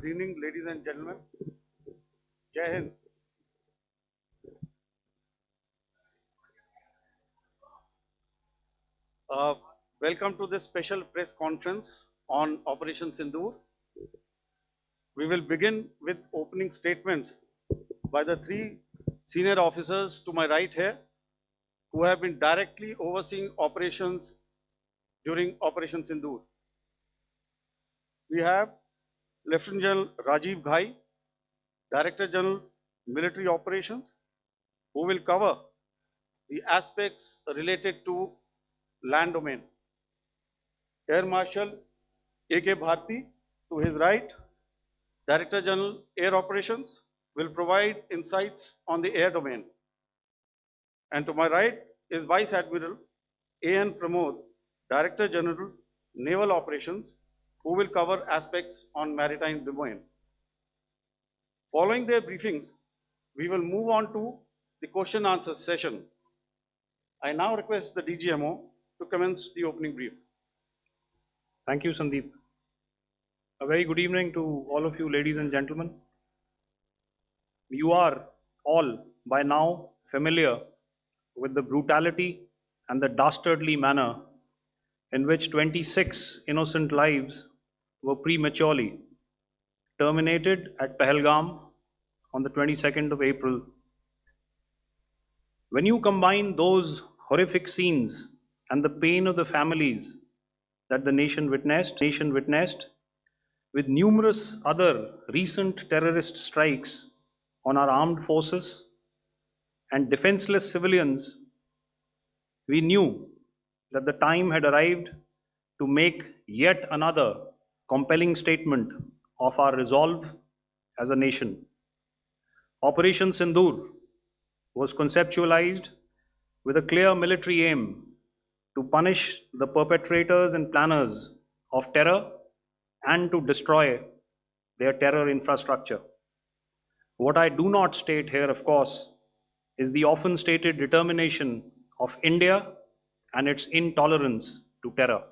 Good evening, ladies and gentlemen. Jai Hind. Welcome to this special press conference on Operation Sindoor. We will begin with opening statements by the three senior officers to my right here, who have been directly overseeing operations during Operation Sindoor. We have Lieutenant General Rajiv Ghai, Director General Military Operations, who will cover the aspects related to land domain. Air Marshal A.K. Bharti, to his right, Director General Air Operations, will provide insights on the air domain. And to my right is Vice Admiral A.N. Pramod, Director General Naval Operations, who will cover aspects on maritime domain. Following their briefings, we will move on to the question answer session. I now request the DGMO to commence the opening brief. Thank you, Sandeep. A very good evening to all of you, ladies and gentlemen. You are all by now familiar with the brutality and the dastardly manner in which 26 innocent lives were prematurely terminated at Pahalgam on the 22nd of April. When you combine those horrific scenes and the pain of the families that the nation witnessed with numerous other recent terrorist strikes on our armed forces and defenseless civilians, we knew that the time had arrived to make yet another compelling statement of our resolve as a nation. Operation Sindoor was conceptualized with a clear military aim to punish the perpetrators and planners of terror and to destroy their terror infrastructure. What I do not state here, of course, is the often stated determination of India and its intolerance to terror.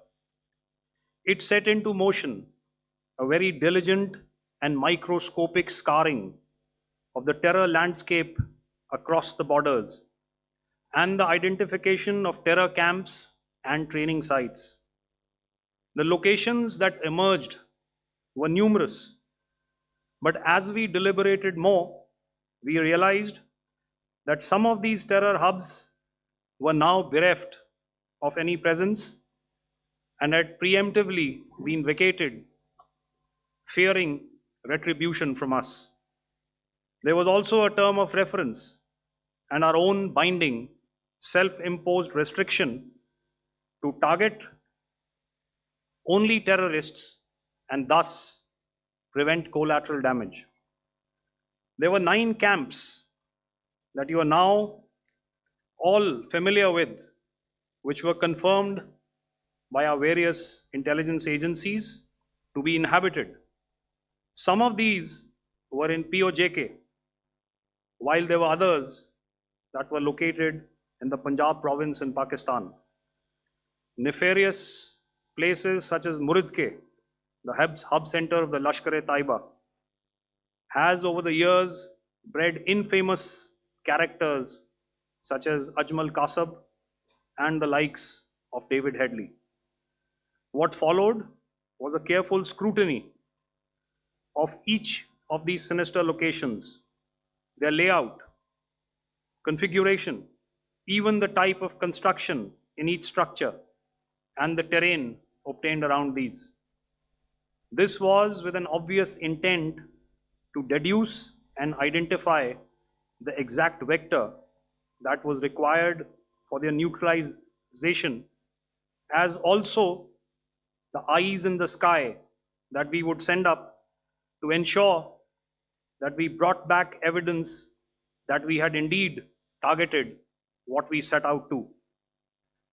It set into motion a very diligent and microscopic scarring of the terror landscape across the borders and the identification of terror camps and training sites. The locations that emerged were numerous, but as we deliberated more, we realized that some of these terror hubs were now bereft of any presence and had preemptively been vacated, fearing retribution from us. There was also a term of reference and our own binding, self-imposed restriction to target only terrorists and thus prevent collateral damage. There were 9 camps that you are now all familiar with, which were confirmed by our various intelligence agencies to be inhabited. Some of these were in POJK, while there were others that were located in the Punjab province in Pakistan. Nefarious places such as Muridke, the hub center of the Lashkar-e-Taiba, has over the years bred infamous characters such as Ajmal Kasab and the likes of David Headley. What followed was a careful scrutiny of each of these sinister locations, their layout, configuration, even the type of construction in each structure and the terrain obtained around these. This was with an obvious intent to deduce and identify the exact vector that was required for their neutralization, as also the eyes in the sky that we would send up to ensure that we brought back evidence that we had indeed targeted what we set out to.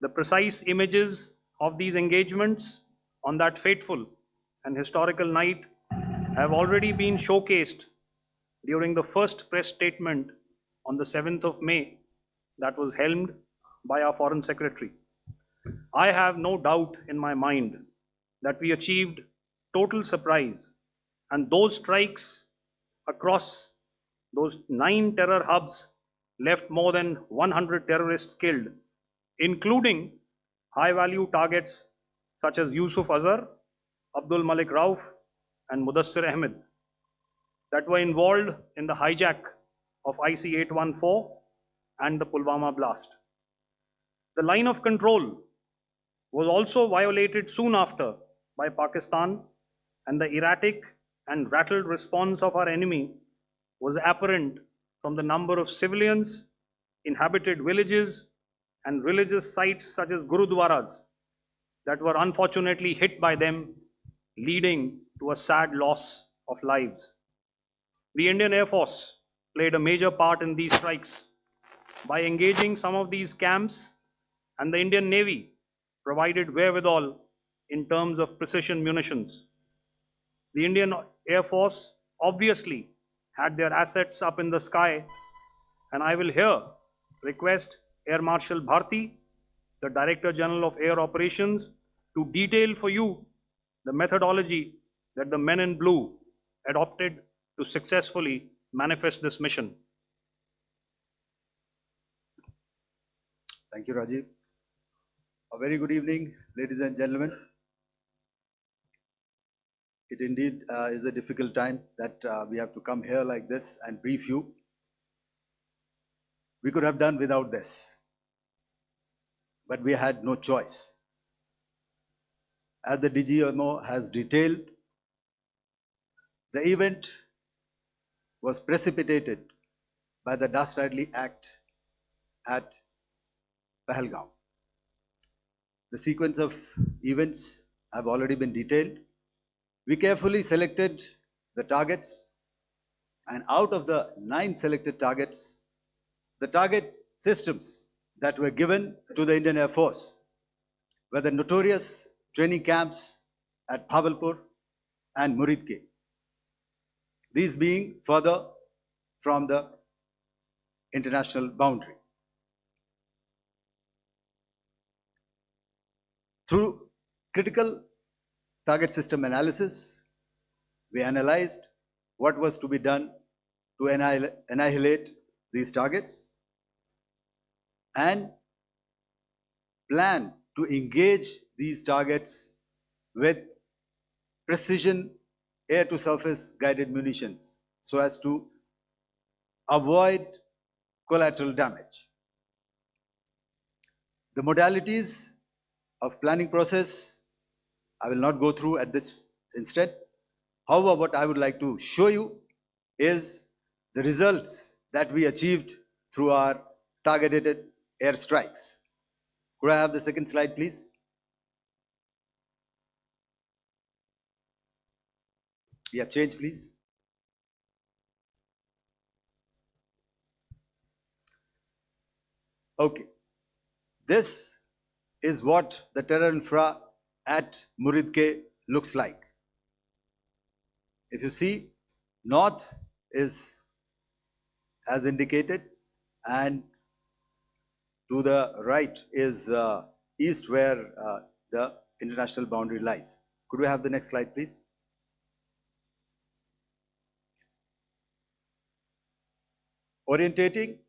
The precise images of these engagements on that fateful and historical night have already been showcased during the first press statement on the 7th of May that was helmed by our Foreign Secretary. I have no doubt in my mind that we achieved total surprise, and those strikes across those 9 terror hubs left more than 100 terrorists killed, including high-value targets such as Yusuf Azhar, Abdul Malik Rauf, and Mudassir Ahmed that were involved in the hijack of IC-814 and the Pulwama blast. The line of control was also violated soon after by Pakistan, and the erratic and rattled response of our enemy was apparent from the number of civilians, inhabited villages, and religious sites such as Gurudwaras that were unfortunately hit by them, leading to a sad loss of lives. The Indian Air Force played a major part in these strikes by engaging some of these camps, and the Indian Navy provided wherewithal in terms of precision munitions. The Indian Air Force obviously had their assets up in the sky, and I will here request Air Marshal Bharti, the Director General of Air Operations, to detail for you the methodology that the men in blue adopted to successfully manifest this mission. Thank you, Rajiv. A very good evening, ladies and gentlemen. It indeed is a difficult time that we have to come here like this and brief you. We could have done without this, but we had no choice. As the DGMO has detailed, the event was precipitated by the dastardly act at Pahलगाम. The sequence of events have already been detailed. We carefully selected the targets, and out of the 9 selected targets, the target systems that were given to the Indian Air Force were the notorious training camps at Bhavalpur and Muridke, these being further from the international boundary. Through critical target system analysis, we analyzed what was to be done to annihilate these targets and plan to engage these targets with precision air-to-surface guided munitions so as to avoid collateral damage. The modalities of planning process I will not go through at this instant. However, what I would like to show you is the results that we achieved through our targeted airstrikes. Could I have the second slide, please? Yeah, change, please. Okay. This is what the terror infra at Muridke looks like. If you see, north is as indicated, and to the right is east, where the international boundary lies. Could we have the next slide, please? Orientating.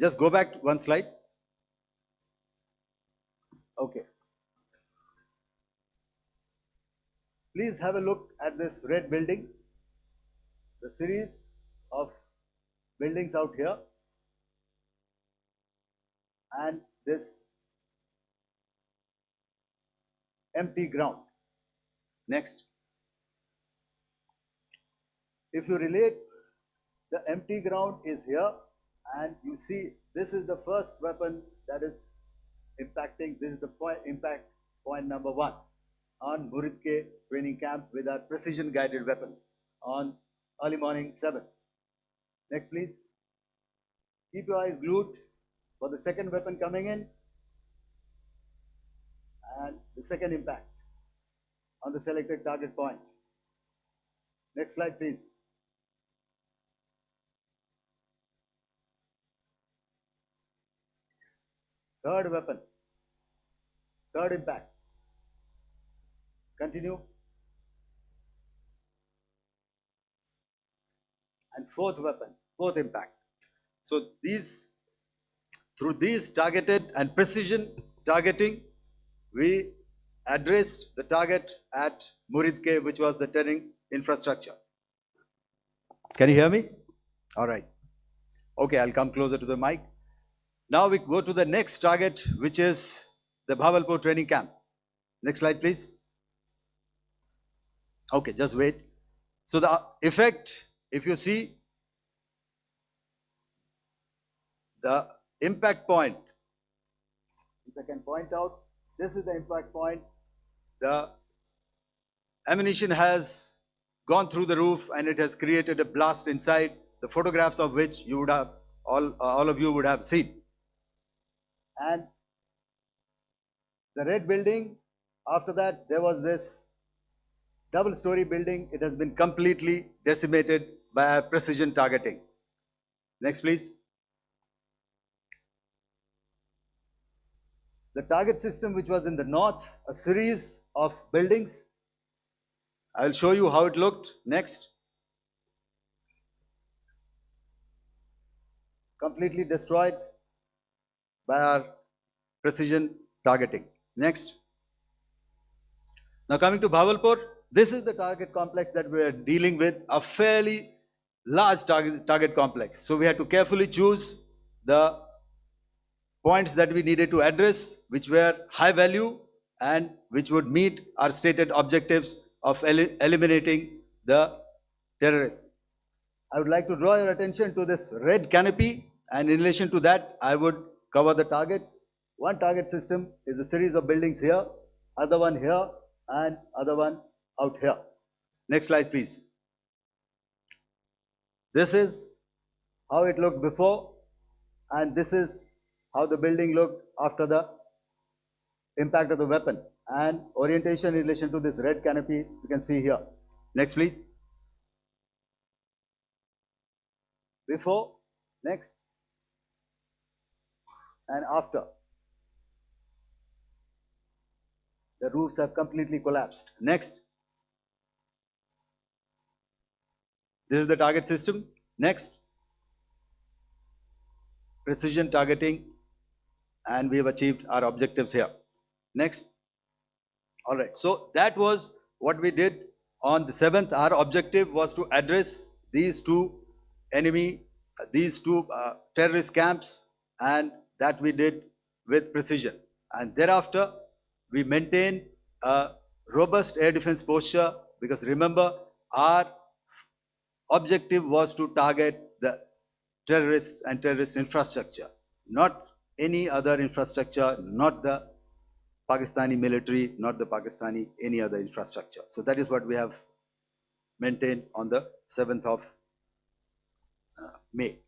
Just go back to one slide. Okay. Please have a look at this red building, the series of buildings out here. and this empty ground. Next. If you relate, the empty ground is here, and you see this is the first weapon that is impacting. This is the impact point number 1 on Muridke training camp with our precision guided weapon on early morning 7. Next, please. Keep your eyes glued for the second weapon coming in and the second impact on the selected target point. Next slide, please. Third weapon, third impact. Continue. And fourth weapon, fourth impact. So through these targeted and precision targeting, we addressed the target at Muridke, which was the training infrastructure. Can you hear me? All right. Okay, I'll come closer to the mic. Now we go to the next target, which is the Bhavalpur training camp. Next slide, please. Okay, just wait. So the effect, if you see the impact point, if I can point out, this is the impact point. The ammunition has gone through the roof and it has created a blast inside, the photographs of which you would have, all of you would have seen. And the red building, after that there was this double-story building. It has been completely decimated by our precision targeting. Next, please. The target system, which was in the north, a series of buildings. I will show you how it looked. Next. Completely destroyed by our precision targeting. Next. Now coming to Bhavalpur, this is the target complex that we are dealing with, a fairly large target complex. So we had to carefully choose the points that we needed to address, which were high value and which would meet our stated objectives of eliminating the terrorists. I would like to draw your attention to this red canopy, and in relation to that, I would cover the targets. One target system is a series of buildings here, other one here, and other one out here. Next slide, please. This is how it looked before, and this is how the building looked after the impact of the weapon, and orientation in relation to this red canopy you can see here. Next, please. Before, next, and after. The roofs have completely collapsed. Next. This is the target system. Next. Precision targeting, and we have achieved our objectives here. Next. All right. So that was what we did on the 7th. Our objective was to address these two terrorist camps, and that we did with precision. And thereafter, we maintained a robust air defense posture, because remember, our objective was to target the terrorists and terrorist infrastructure, not any other infrastructure, not the Pakistani military, not the Pakistani any other infrastructure. So that is what we have maintained on the 7th of May.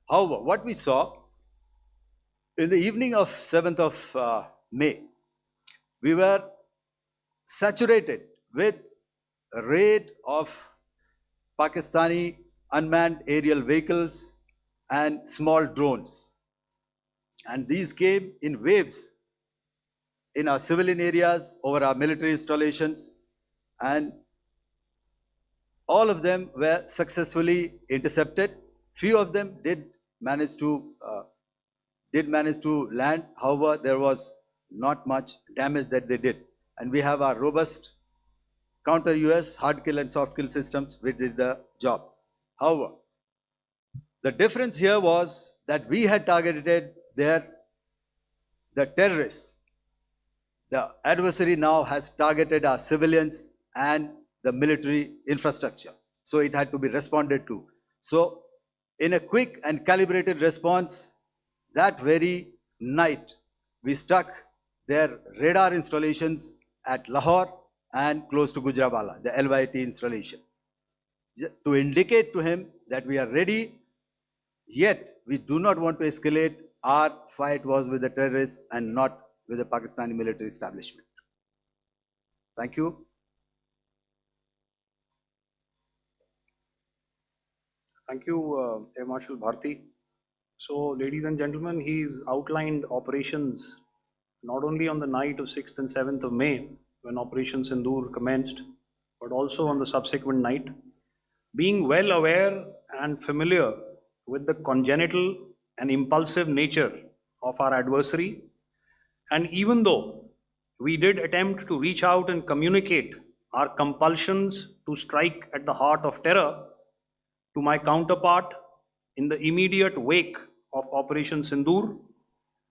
However, what we saw in the evening of 7th of May, we were saturated with a raid of Pakistani unmanned aerial vehicles and small drones. And these came in waves in our civilian areas, over our military installations, and all of them were successfully intercepted. Few of them did manage to land. However, there was not much damage that they did. And we have our robust counter-US hard kill and soft kill systems which did the job. However, the difference here was that we had targeted their the terrorists, the adversary now has targeted our civilians and the military infrastructure. So it had to be responded to. So in a quick and calibrated response, that very night, we struck their radar installations at Lahore and close to Gujranwala, the LYT installation, to indicate to him that we are ready, yet we do not want to escalate. Our fight was with the terrorists and not with the Pakistani military establishment. Thank you. Thank you, Air Marshal Bharti. So, ladies and gentlemen, he's outlined operations not only on the night of 6th and 7th of May, when Operation Sindoor commenced, but also on the subsequent night. Being well aware and familiar with the congenital and impulsive nature of our adversary, and even though we did attempt to reach out and communicate our compulsions to strike at the heart of terror to my counterpart in the immediate wake of Operation Sindoor,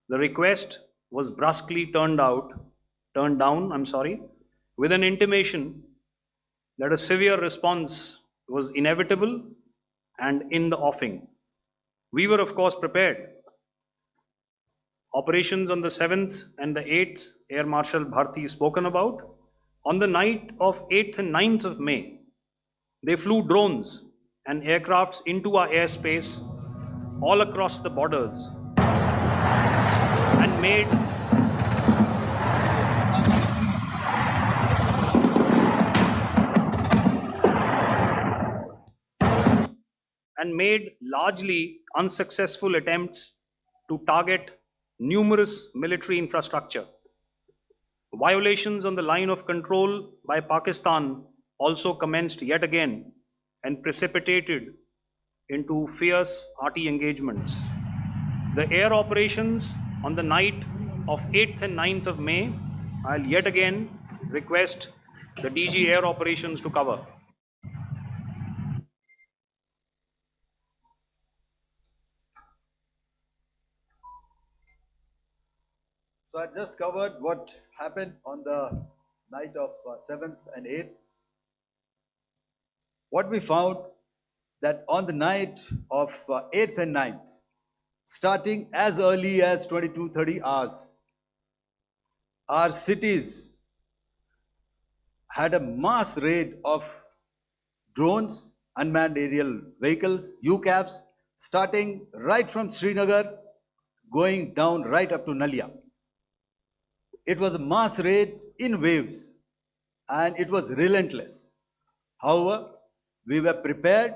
the request was brusquely turned down, with an intimation that a severe response was inevitable and in the offing. We were, of course, prepared. Operations on the 7th and the 8th, Air Marshal Bharti spoken about. On the night of 8th and 9th of May, they flew drones and aircrafts into our airspace all across the borders and made largely unsuccessful attempts to target numerous military infrastructure. Violations on the line of control by Pakistan also commenced yet again and precipitated into fierce arty engagements. The air operations on the night of 8th and 9th of May, I'll yet again request the DG Air Operations to cover. So I just covered what happened on the night of 7th and 8th. What we found that on the night of 8th and 9th, starting as early as 22:30 hours, our cities had a mass raid of drones, unmanned aerial vehicles, UCAVs, starting right from Srinagar, going down right up to Nalia. It was a mass raid in waves and it was relentless. However, we were prepared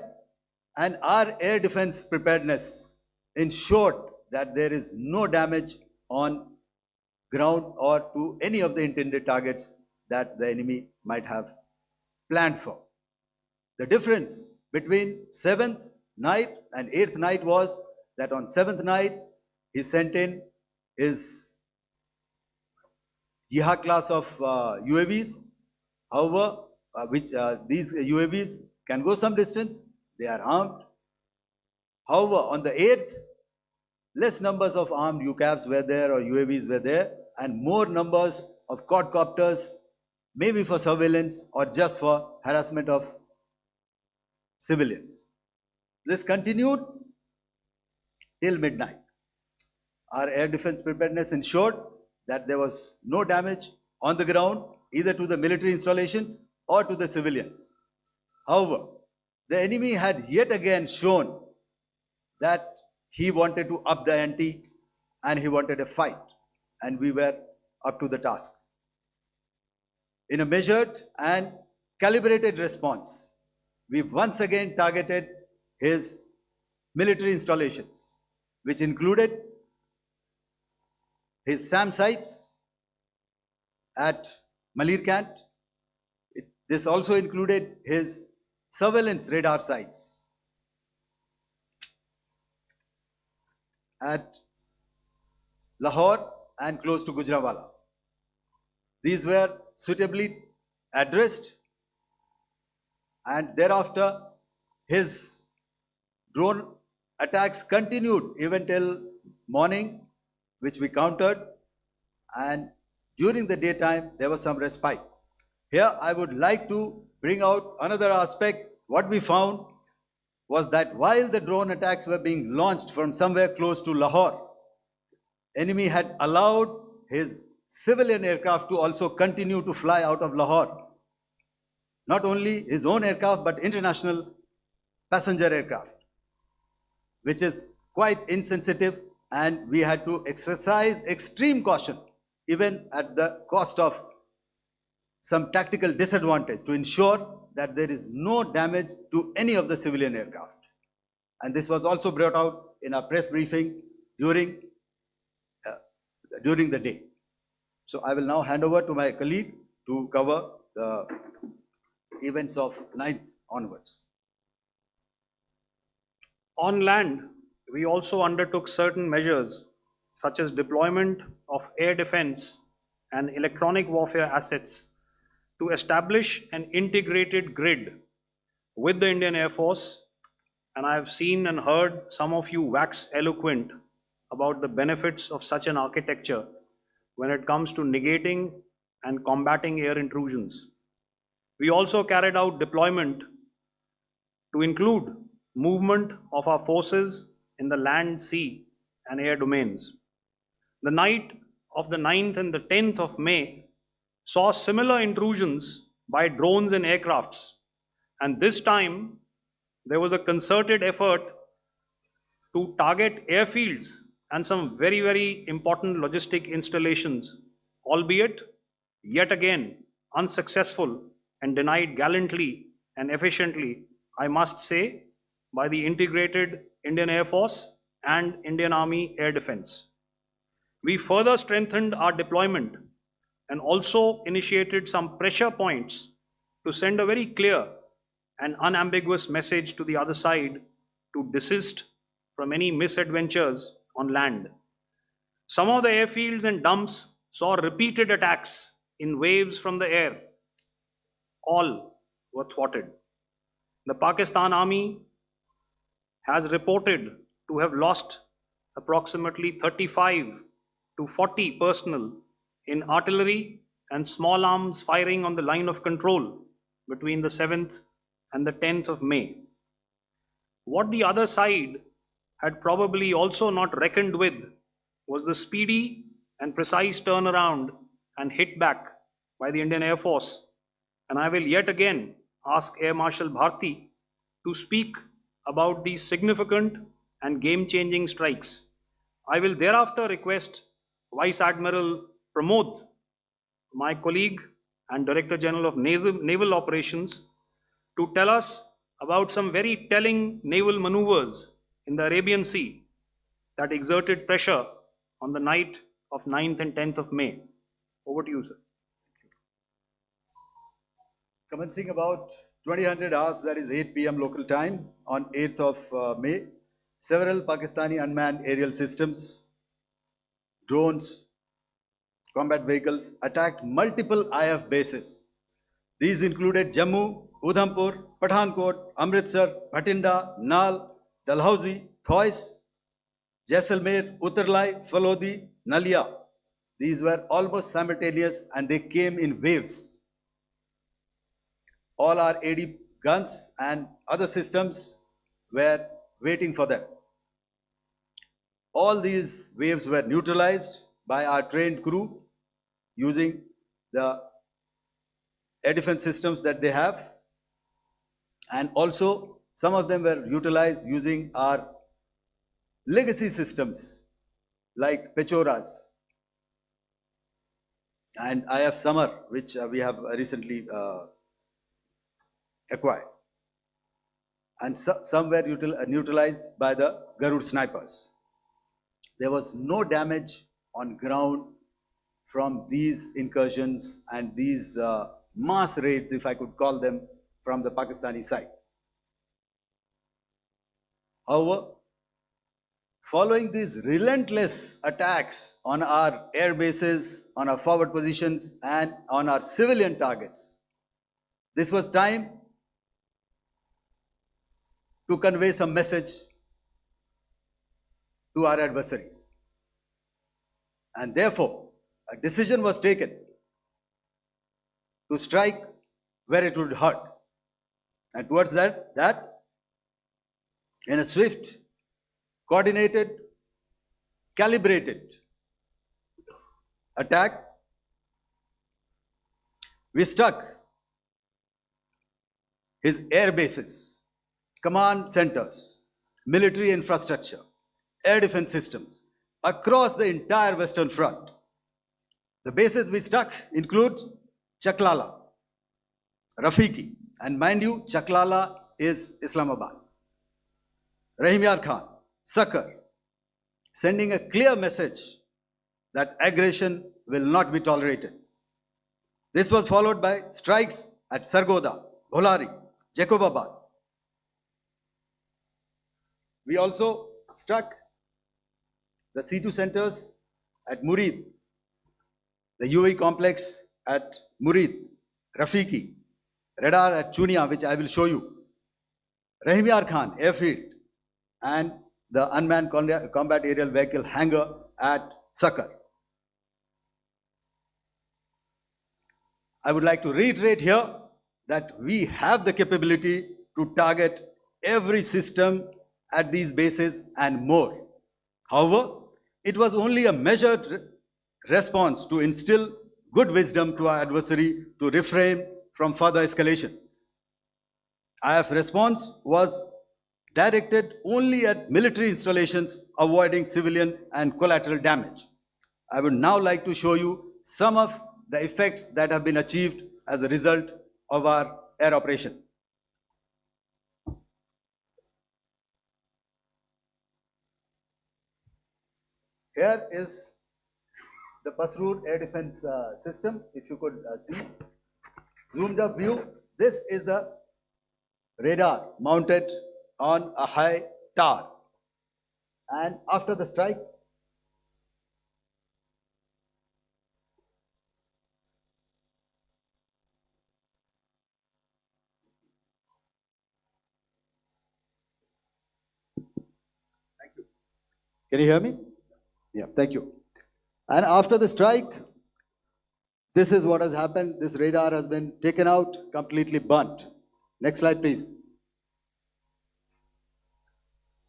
and our air defense preparedness ensured that there is no damage on ground or to any of the intended targets that the enemy might have planned for. The difference between 7th night and 8th night was that on 7th night, he sent in his Yeha class of UAVs, however, these UAVs can go some distance, they are armed. However, on the 8th, less numbers of armed UCAVs were there or UAVs were there, and more numbers of quadcopters, maybe for surveillance or just for harassment of civilians. This continued till midnight. Our air defense preparedness ensured that there was no damage on the ground, either to the military installations or to the civilians. However, the enemy had yet again shown that he wanted to up the ante and he wanted a fight, and we were up to the task. In a measured and calibrated response, we once again targeted his military installations, which included his SAM sites at Malirkant. This also included his surveillance radar sites at Lahore and close to Gujranwala. These were suitably addressed, and thereafter his drone attacks continued even till morning, which we countered, and during the daytime there was some respite. Here I would like to bring out another aspect. What we found was that while the drone attacks were being launched from somewhere close to Lahore, enemy had allowed his civilian aircraft to also continue to fly out of Lahore. Not only his own aircraft, but international passenger aircraft, which is quite insensitive, and we had to exercise extreme caution, even at the cost of some tactical disadvantage, to ensure that there is no damage to any of the civilian aircraft. And this was also brought out in our press briefing during the day. So I will now hand over to my colleague to cover the events of 9th onwards. On land, we also undertook certain measures such as deployment of air defense and electronic warfare assets to establish an integrated grid with the Indian Air Force, and I have seen and heard some of you wax eloquent about the benefits of such an architecture when it comes to negating and combating air intrusions. We also carried out deployment to include movement of our forces in the land, sea, and air domains. The night of the 9th and the 10th of May saw similar intrusions by drones and aircrafts, and this time there was a concerted effort to target airfields and some very, very important logistic installations, albeit yet again unsuccessful and denied gallantly and efficiently, I must say, by the integrated Indian Air Force and Indian Army Air Defense. We further strengthened our deployment and also initiated some pressure points to send a very clear and unambiguous message to the other side to desist from any misadventures on land. Some of the airfields and dumps saw repeated attacks in waves from the air. All were thwarted. The Pakistan Army has reported to have lost approximately 35 to 40 personnel in artillery and small arms firing on the line of control between the 7th and the 10th of May. What the other side had probably also not reckoned with was the speedy and precise turnaround and hit back by the Indian Air Force. And I will yet again ask Air Marshal Bharti to speak about these significant and game-changing strikes. I will thereafter request Vice Admiral Pramod, my colleague and Director General of Naval Operations, to tell us about some very telling naval maneuvers in the Arabian Sea that exerted pressure on the night of 9th and 10th of May. Over to you, sir. Commencing about 2000 hours, that is 8 p.m. local time, on 8th of May, several Pakistani unmanned aerial systems, drones, combat vehicles attacked multiple IF bases. These included Jammu, Udhampur, Pathankot, Amritsar, Bhatinda, Nal, Dalhousie, Thois, Jaisalmer, Uttarlai, Falodi, Nalia. These were almost simultaneous and they came in waves. All our AD guns and other systems were waiting for them. All these waves were neutralized by our trained crew using the air defense systems that they have, and also some of them were utilized using our legacy systems like Pechoras and IF Summer, which we have recently acquired, and some were neutralized by the Garud snipers. There was no damage on ground from these incursions and these mass raids, if I could call them, from the Pakistani side. However, following these relentless attacks on our air bases, on our forward positions, and on our civilian targets, this was time to convey some message to our adversaries. And therefore, a decision was taken to strike where it would hurt. And towards that, in a swift, coordinated, calibrated attack, we struck his air bases, command centers, military infrastructure, air defense systems across the entire Western Front. The bases we struck include Chaklala, Rafiki, and mind you, Chaklala is Islamabad. Rahim Yar Khan, Sakar, sending a clear message that aggression will not be tolerated. This was followed by strikes at Sargoda, Bholari, Jacobabad. We also struck the C2 centers at Murid, the UAE complex at Murid, Rafiki, radar at Chunia, which I will show you, Rahim Yar Khan airfield, and the unmanned combat aerial vehicle hangar at Sakar. I would like to reiterate here that we have the capability to target every system at these bases and more. However, it was only a measured response to instill good wisdom to our adversary to refrain from further escalation. IF response was directed only at military installations, avoiding civilian and collateral damage. I would now like to show you some of the effects that have been achieved as a result of our air operation. Here is the Pasrur air defense system. If you could see, zoomed up view, this is the radar mounted on a high tower. And after the strike, thank you. Can you hear me? Yeah, thank you. And after the strike, this is what has happened. This radar has been taken out, completely burnt. Next slide, please.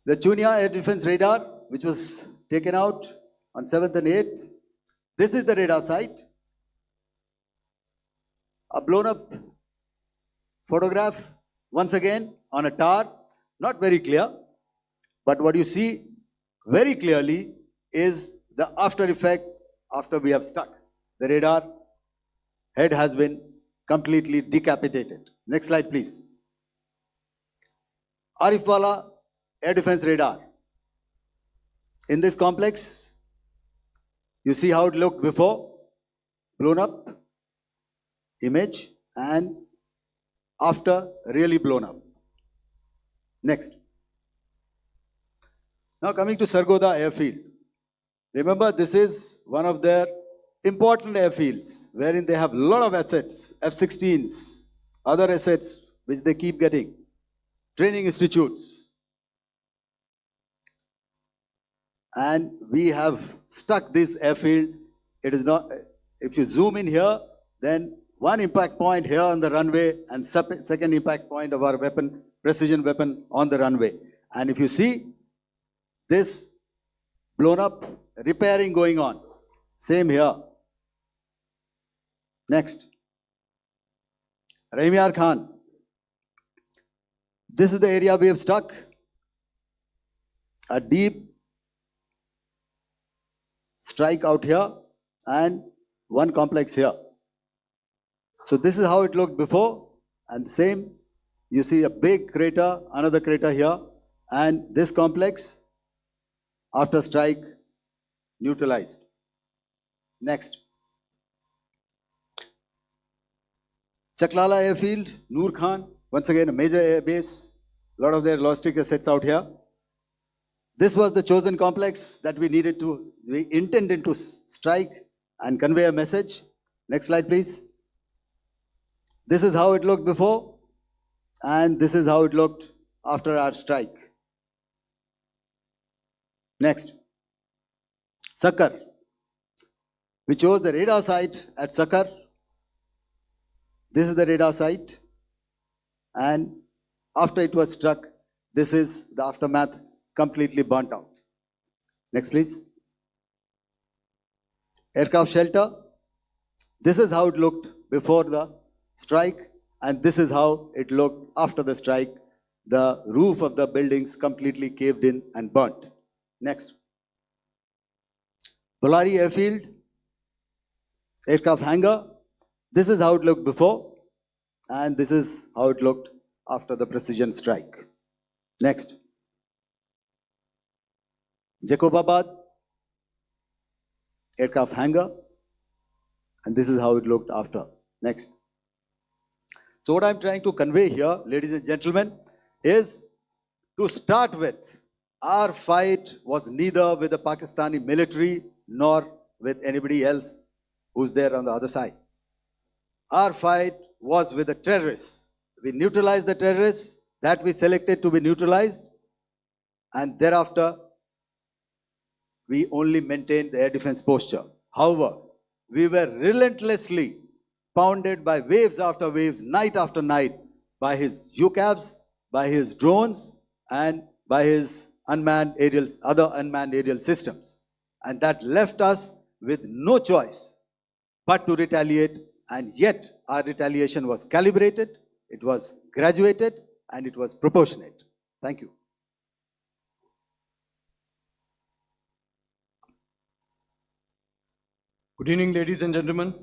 The Chunia air defense radar, which was taken out on 7th and 8th. This is the radar site. A blown up photograph, once again, on a tower. Not very clear, but what you see very clearly is the after effect after we have struck. The radar head has been completely decapitated. Next slide, please. Arifwala air defense radar. In this complex, you see how it looked before, blown up image, and after really blown up. Next. Now coming to Sargoda airfield. Remember, this is one of their important airfields wherein they have a lot of assets, F-16s, other assets which they keep getting, training institutes. And we have stuck this airfield. It is not, if you zoom in here, then one impact point here on the runway and second impact point of our weapon, precision weapon on the runway. And if you see this blown up, repairing going on. Same here. Next. Rahim Yar Khan. This is the area we have struck. A deep strike out here and one complex here. So this is how it looked before, and same, you see a big crater, another crater here, and this complex after strike neutralized. Next. Chaklala airfield, Noor Khan, once again a major air base, a lot of their logistic assets out here. This was the chosen complex that we intended to strike and convey a message. Next slide, please. This is how it looked before, and this is how it looked after our strike. Next. Sakar. We chose the radar site at Sakar. This is the radar site. And after it was struck, this is the aftermath, completely burnt out. Next, please. Aircraft shelter. This is how it looked before the strike, and this is how it looked after the strike. The roof of the buildings completely caved in and burnt. Next. Bolari Airfield, aircraft hangar. This is how it looked before, and this is how it looked after the precision strike. Next. Jacobabad, aircraft hangar, and this is how it looked after. Next. So what I'm trying to convey here, ladies and gentlemen, is to start with, our fight was neither with the Pakistani military nor with anybody else who's there on the other side. Our fight was with the terrorists. We neutralized the terrorists that we selected to be neutralized, and thereafter we only maintained the air defense posture. However, we were relentlessly pounded by waves after waves, night after night, by his UCAVs, by his drones, and by his other unmanned aerial systems. And that left us with no choice but to retaliate, and yet our retaliation was calibrated, it was graduated, and it was proportionate. Thank you. Good evening, ladies and gentlemen.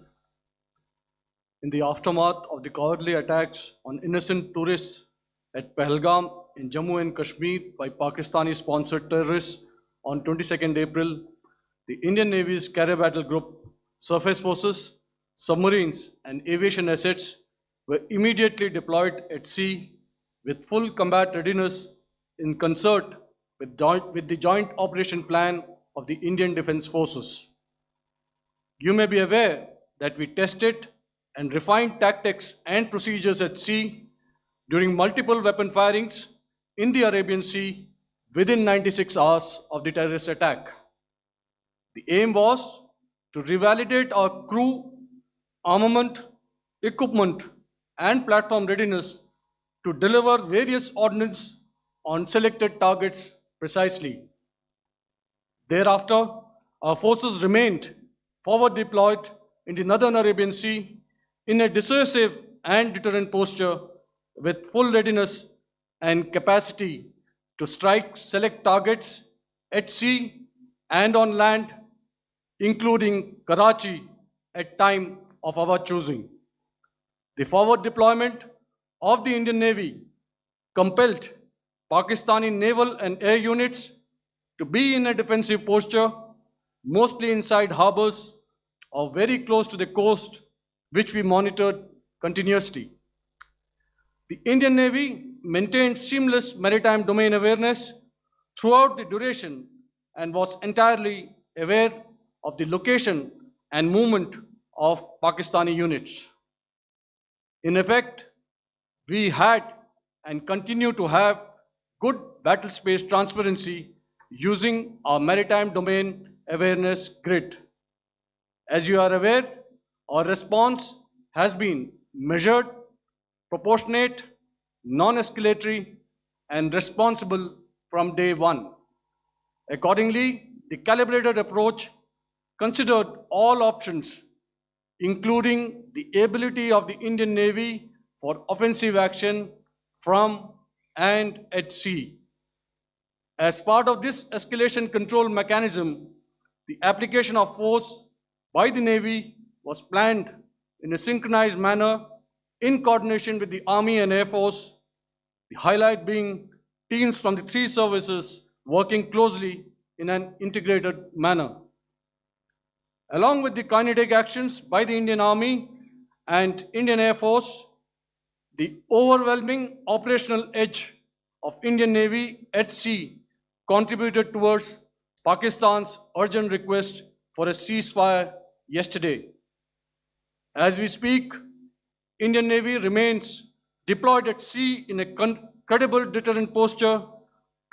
In the aftermath of the cowardly attacks on innocent tourists at Pahalgam in Jammu and Kashmir by Pakistani-sponsored terrorists on 22nd April, the Indian Navy's Carrier Battle Group, surface forces, submarines, and aviation assets were immediately deployed at sea with full combat readiness in concert with the Joint Operation Plan of the Indian Defence Forces. You may be aware that we tested and refined tactics and procedures at sea during multiple weapon firings in the Arabian Sea within 96 hours of the terrorist attack. The aim was to revalidate our crew, armament, equipment, and platform readiness to deliver various ordnance on selected targets precisely. Thereafter, our forces remained forward deployed in the Northern Arabian Sea in a dissuasive and deterrent posture with full readiness and capacity to strike select targets at sea and on land, including Karachi at time of our choosing. The forward deployment of the Indian Navy compelled Pakistani naval and air units to be in a defensive posture, mostly inside harbors or very close to the coast, which we monitored continuously. The Indian Navy maintained seamless maritime domain awareness throughout the duration and was entirely aware of the location and movement of Pakistani units. In effect, we had and continue to have good battle space transparency using our maritime domain awareness grid. As you are aware, our response has been measured, proportionate, non-escalatory, and responsible from day one. Accordingly, the calibrated approach considered all options, including the ability of the Indian Navy for offensive action from and at sea. As part of this escalation control mechanism, the application of force by the Navy was planned in a synchronized manner in coordination with the Army and Air Force, the highlight being teams from the three services working closely in an integrated manner. Along with the kinetic actions by the Indian Army and Indian Air Force, the overwhelming operational edge of Indian Navy at sea contributed towards Pakistan's urgent request for a ceasefire yesterday. As we speak, Indian Navy remains deployed at sea in a credible deterrent posture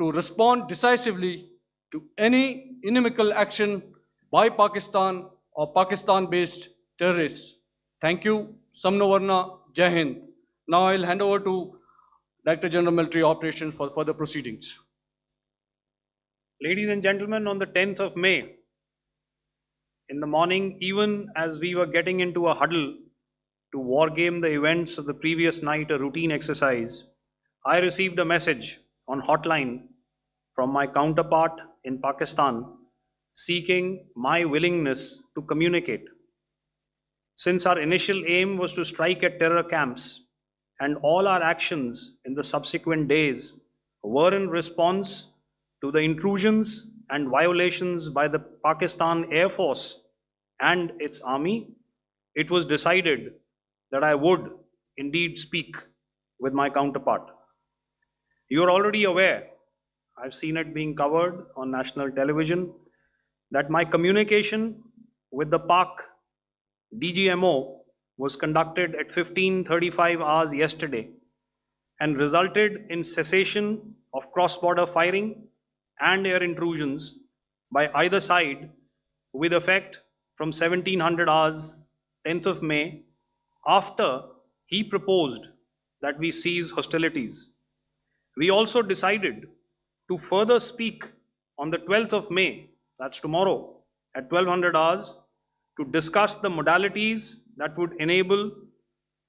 to respond decisively to any inimical action by Pakistan of Pakistan-based terrorists. Thank you. Samnovarna, Jai Hind. Now I'll hand over to Director General Military Operations for further proceedings. Ladies and gentlemen, on the 10th of May, in the morning, even as we were getting into a huddle to wargame the events of the previous night, a routine exercise, I received a message on hotline from my counterpart in Pakistan seeking my willingness to communicate. Since our initial aim was to strike at terror camps, and all our actions in the subsequent days were in response to the intrusions and violations by the Pakistan Air Force and its army, it was decided that I would indeed speak with my counterpart. You are already aware, I've seen it being covered on national television, that my communication with the Pak DGMO was conducted at 15:35 hours yesterday and resulted in cessation of cross-border firing and air intrusions by either side with effect from 1700 hours 10th of May, after he proposed that we cease hostilities. We also decided to further speak on the 12th of May, that's tomorrow, at 1200 hours, to discuss the modalities that would enable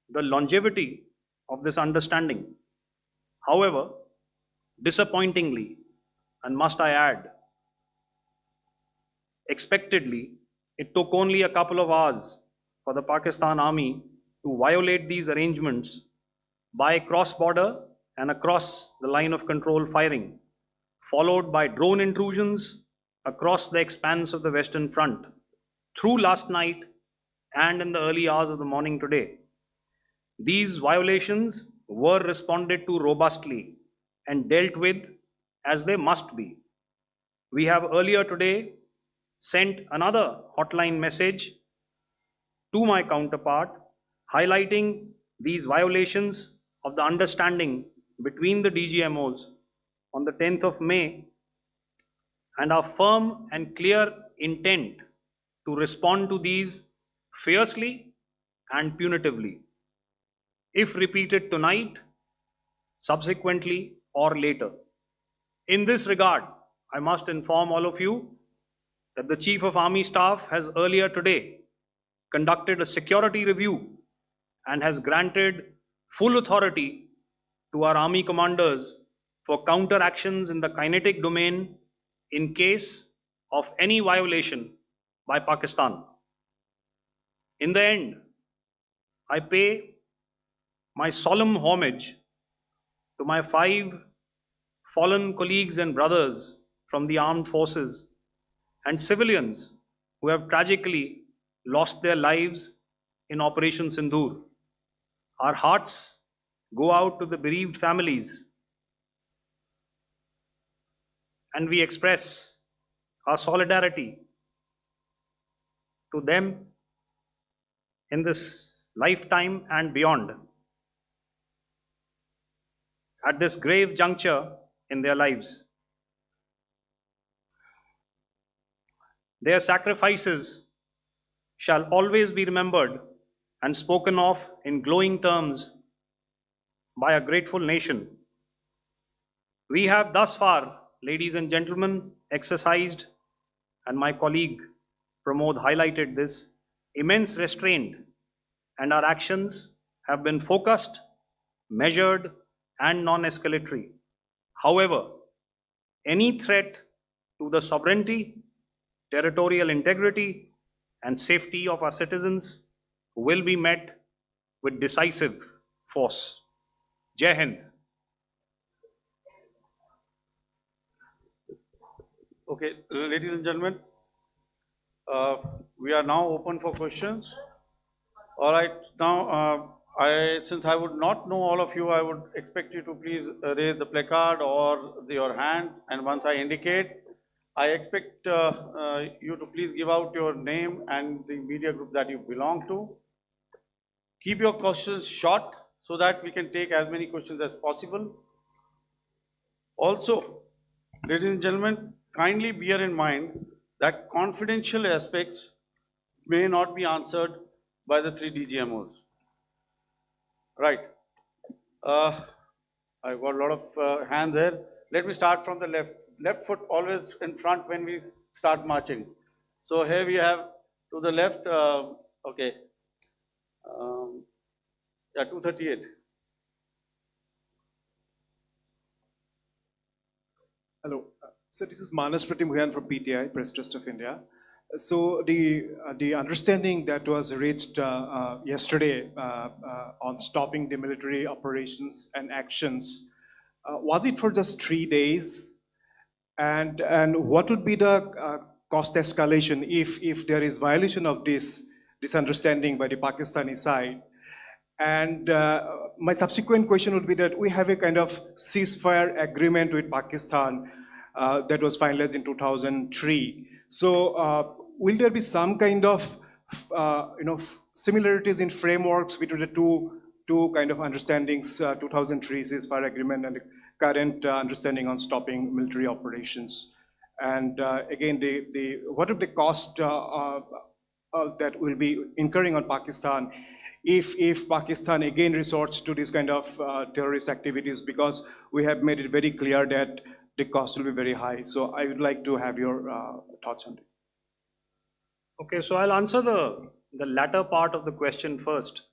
the longevity of this understanding. However, disappointingly, and must I add, expectedly, it took only a couple of hours for the Pakistan Army to violate these arrangements by cross-border and across the line of control firing, followed by drone intrusions across the expanse of the Western Front through last night and in the early hours of the morning today. These violations were responded to robustly and dealt with as they must be. We have earlier today sent another hotline message to my counterpart highlighting these violations of the understanding between the DGMOs on the 10th of May and our firm and clear intent to respond to these fiercely and punitively, if repeated tonight, subsequently, or later. In this regard, I must inform all of you that the Chief of Army Staff has earlier today conducted a security review and has granted full authority to our Army commanders for counter actions in the kinetic domain in case of any violation by Pakistan. In the end, I pay my solemn homage to my 5 fallen colleagues and brothers from the armed forces and civilians who have tragically lost their lives in Operation Sindoor. Our hearts go out to the bereaved families, and we express our solidarity to them in this lifetime and beyond, at this grave juncture in their lives. Their sacrifices shall always be remembered and spoken of in glowing terms by a grateful nation. We have thus far, ladies and gentlemen, exercised, and my colleague Pramod highlighted this, immense restraint, and our actions have been focused, measured, and non-escalatory. However, any threat to the sovereignty, territorial integrity, and safety of our citizens will be met with decisive force. Jai Hind. Okay, ladies and gentlemen, we are now open for questions. All right, now since I would not know all of you, I would expect you to please raise the placard or your hand, and once I indicate, I expect you to please give out your name and the media group that you belong to. Keep your questions short so that we can take as many questions as possible. Also, ladies and gentlemen, kindly bear in mind that confidential aspects may not be answered by the three DGMOs. Right. I've got a lot of hands there. Let me start from the left. Left foot always in front when we start marching. So here we have to the left, okay, yeah, 238. Hello. So this is Manas Pratimhuyan from PTI, Press Trust of India. So the understanding that was reached yesterday on stopping the military operations and actions, was it for just 3 days? And what would be the cost escalation if there is violation of this understanding by the Pakistani side? And my subsequent question would be that we have a kind of ceasefire agreement with Pakistan that was finalized in 2003. So will there be some kind of similarities in frameworks between the two kind of understandings, 2003 ceasefire agreement and the current understanding on stopping military operations? And again, what are the cost that will be incurring on Pakistan if Pakistan again resorts to this kind of terrorist activities, because we have made it very clear that the cost will be very high. So I would like to have your thoughts on it. Okay, so I'll answer the latter part of the question first.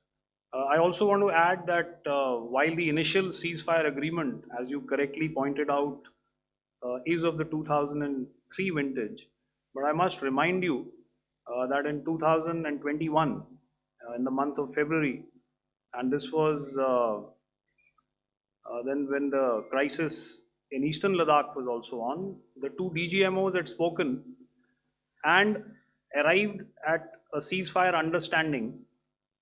I also want to add that while the initial ceasefire agreement, as you correctly pointed out, is of the 2003 vintage, but I must remind you that in 2021, in the month of February, and this was then when the crisis in Eastern Ladakh was also on, the two DGMOs had spoken and arrived at a ceasefire understanding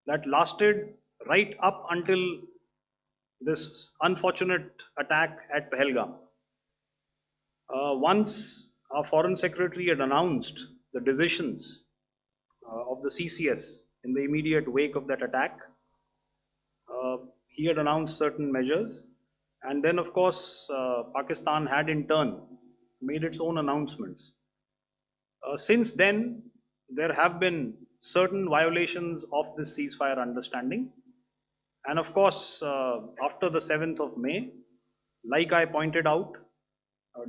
that lasted right up until this unfortunate attack at Pahalgam. Once our Foreign Secretary had announced the decisions of the CCS in the immediate wake of that attack, he had announced certain measures, and then of course Pakistan had in turn made its own announcements. Since then, there have been certain violations of this ceasefire understanding, and of course after the 7th of May, like I pointed out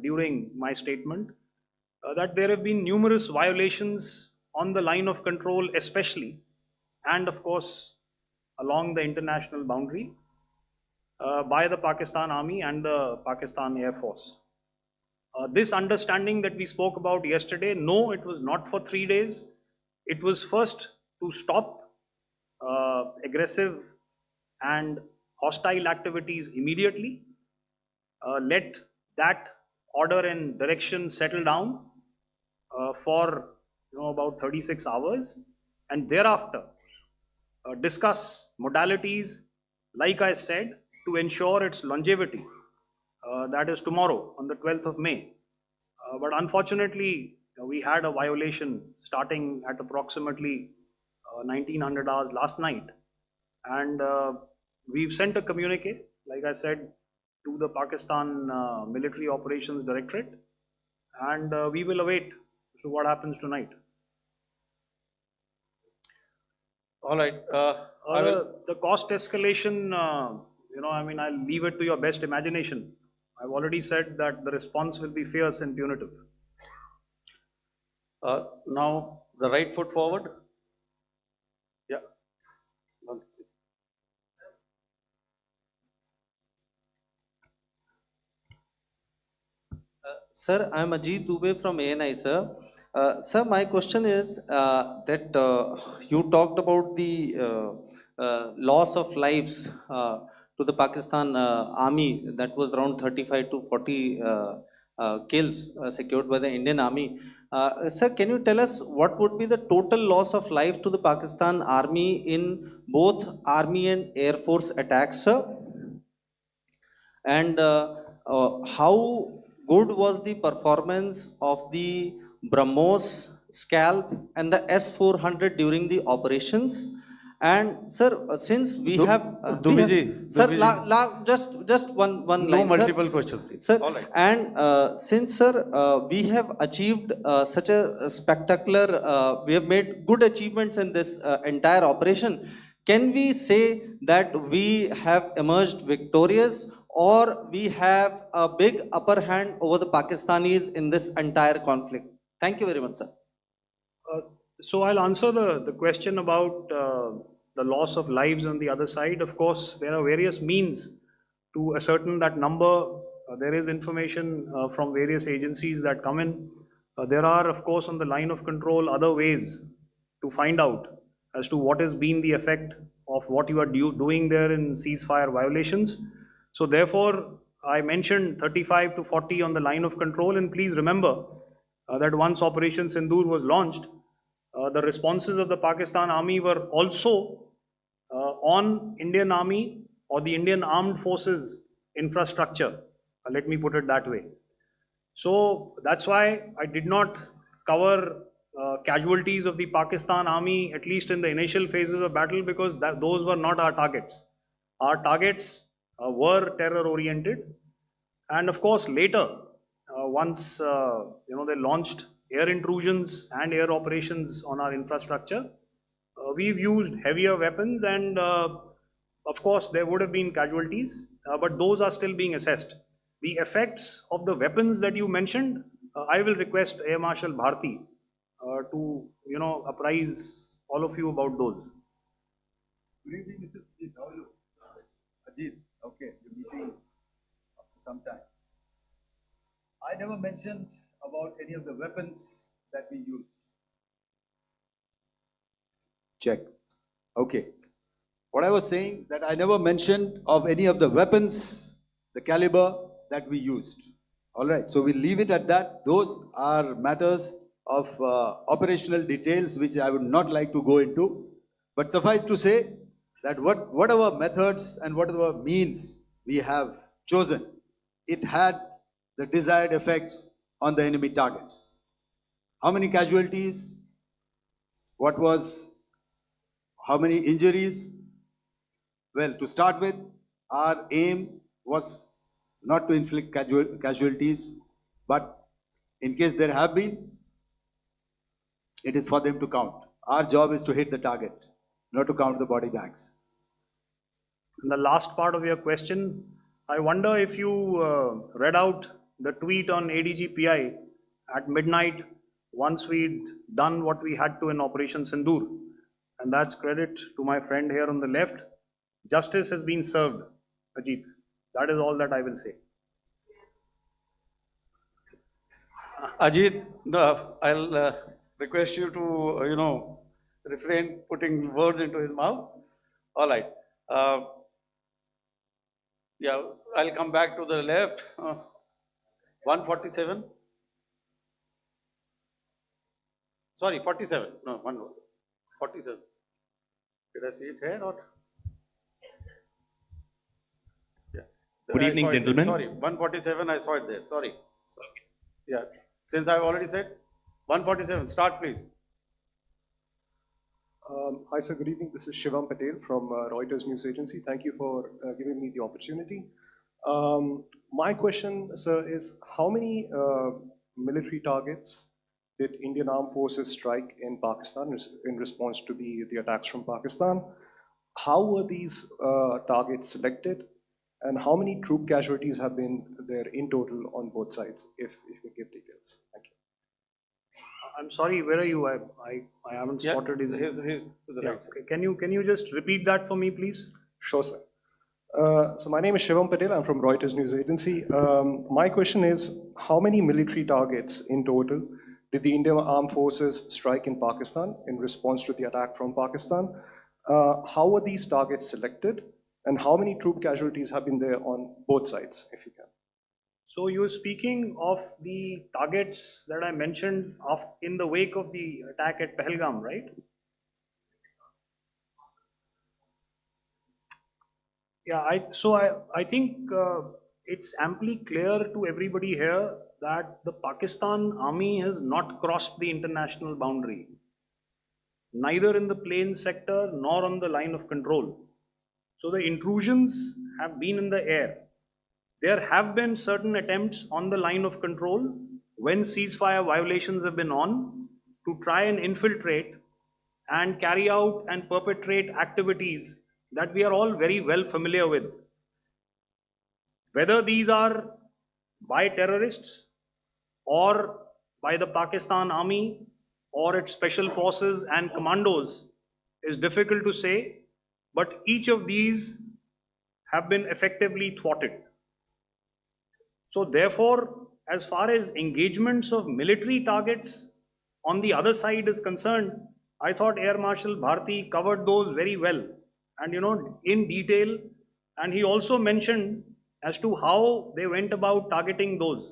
during my statement, that there have been numerous violations on the line of control especially, and of course along the international boundary by the Pakistan Army and the Pakistan Air Force. This understanding that we spoke about yesterday, no, it was not for 3 days. It was first to stop aggressive and hostile activities immediately, let that order and direction settle down for about 36 hours, and thereafter discuss modalities, like I said, to ensure its longevity. That is tomorrow on the 12th of May. But unfortunately, we had a violation starting at approximately 1900 hours last night, and we've sent a communique, like I said, to the Pakistan Military Operations Directorate, and we will await to what happens tonight. All right. The cost escalation, I'll leave it to your best imagination. I've already said that the response will be fierce and punitive. Now, the right foot forward. Yeah. Sir, I am Ajit Dubey from ANI, sir. Sir, my question is that you talked about the loss of lives to the Pakistan army, that was around 35 to 40 kills secured by the Indian army. Sir, can you tell us what would be the total loss of life to the Pakistan army in both army and air force attacks, sir? And how good was the performance of the BrahMos, Scalp and the S-400 during the operations? And sir, since we have, sir, just one No line, sir. multiple questions, please. Sir, All right. and since sir, we have achieved such a spectacular, we have made good achievements in this entire operation. Can we say that we have emerged victorious, or we have a big upper hand over the Pakistanis in this entire conflict? Thank you very much, sir. So I'll answer the question about the loss of lives on the other side. Of course, there are various means to ascertain that number. There is information from various agencies that come in. There are, of course, on the line of control, other ways to find out as to what has been the effect of what you are doing there in ceasefire violations. So therefore, I mentioned 35 to 40 on the line of control, and please remember that once Operation Sindoor was launched, the responses of the Pakistan Army were also on Indian Army or the Indian Armed Forces infrastructure. Let me put it that way. So that's why I did not cover casualties of the Pakistan Army, at least in the initial phases of battle, because those were not our targets. Our targets were terror oriented. And of course, later, once they launched air intrusions and air operations on our infrastructure, we've used heavier weapons, and of course there would have been casualties, but those are still being assessed. The effects of the weapons that you mentioned, I will request Air Marshal Bharti to apprise all of you about those. Good evening, Mr. Ajit. How are you? Ajit, okay, you're meeting after some time. I never mentioned about any of the weapons that we used. Check. Okay. What I was saying, that I never mentioned of any of the weapons, the caliber that we used. All right. So we'll leave it at that. Those are matters of operational details which I would not like to go into. But suffice to say that whatever methods and whatever means we have chosen, it had the desired effects on the enemy targets. How many casualties? How many injuries? Well, to start with, our aim was not to inflict casualties, but in case there have been, it is for them to count. Our job is to hit the target, not to count the body bags. In the last part of your question, I wonder if you read out the tweet on ADGPI at midnight once we'd done what we had to in Operation Sindoor. And that's credit to my friend here on the left. Justice has been served, Ajit. That is all that I will say. Ajit, I'll request you to, refrain putting words into his mouth. All right. Yeah, I'll come back to the left. 147. Sorry, 47. No, 47. Did I see it here or? Yeah. Good evening, gentlemen. Sorry, 147. I saw it there. Sorry. Yeah. Since I've already said 147. Start, please. Hi, sir. Good evening. This is Shivam Patel from Reuters News Agency. Thank you for giving me the opportunity. My question, sir, is how many military targets did Indian Armed Forces strike in Pakistan in response to the attacks from Pakistan? How were these targets selected? And how many troop casualties have been there in total on both sides, if you can give details? Thank you. I'm sorry, where are you? I haven't spotted his. His to the Yeah. right. Okay. Can you just repeat that for me, please? Sure, sir. So my name is Shivam Patel. I'm from Reuters News Agency. My question is, how many military targets in total did the Indian Armed Forces strike in Pakistan in response to the attack from Pakistan? How were these targets selected? And how many troop casualties have been there on both sides, if you can? So you're speaking of the targets that I mentioned in the wake of the attack at Pahalgam, right? Yeah, I think it's amply clear to everybody here that the Pakistan army has not crossed the international boundary. neither in the plain sector nor on the line of control. So the intrusions have been in the air. There have been certain attempts on the line of control when ceasefire violations have been on to try and infiltrate and carry out and perpetrate activities that we are all very well familiar with. Whether these are by terrorists or by the Pakistan army or its special forces and commandos is difficult to say, but each of these have been effectively thwarted. So therefore, as far as engagements of military targets on the other side is concerned, I thought Air Marshal Bharti covered those very well and in detail, and he also mentioned as to how they went about targeting those.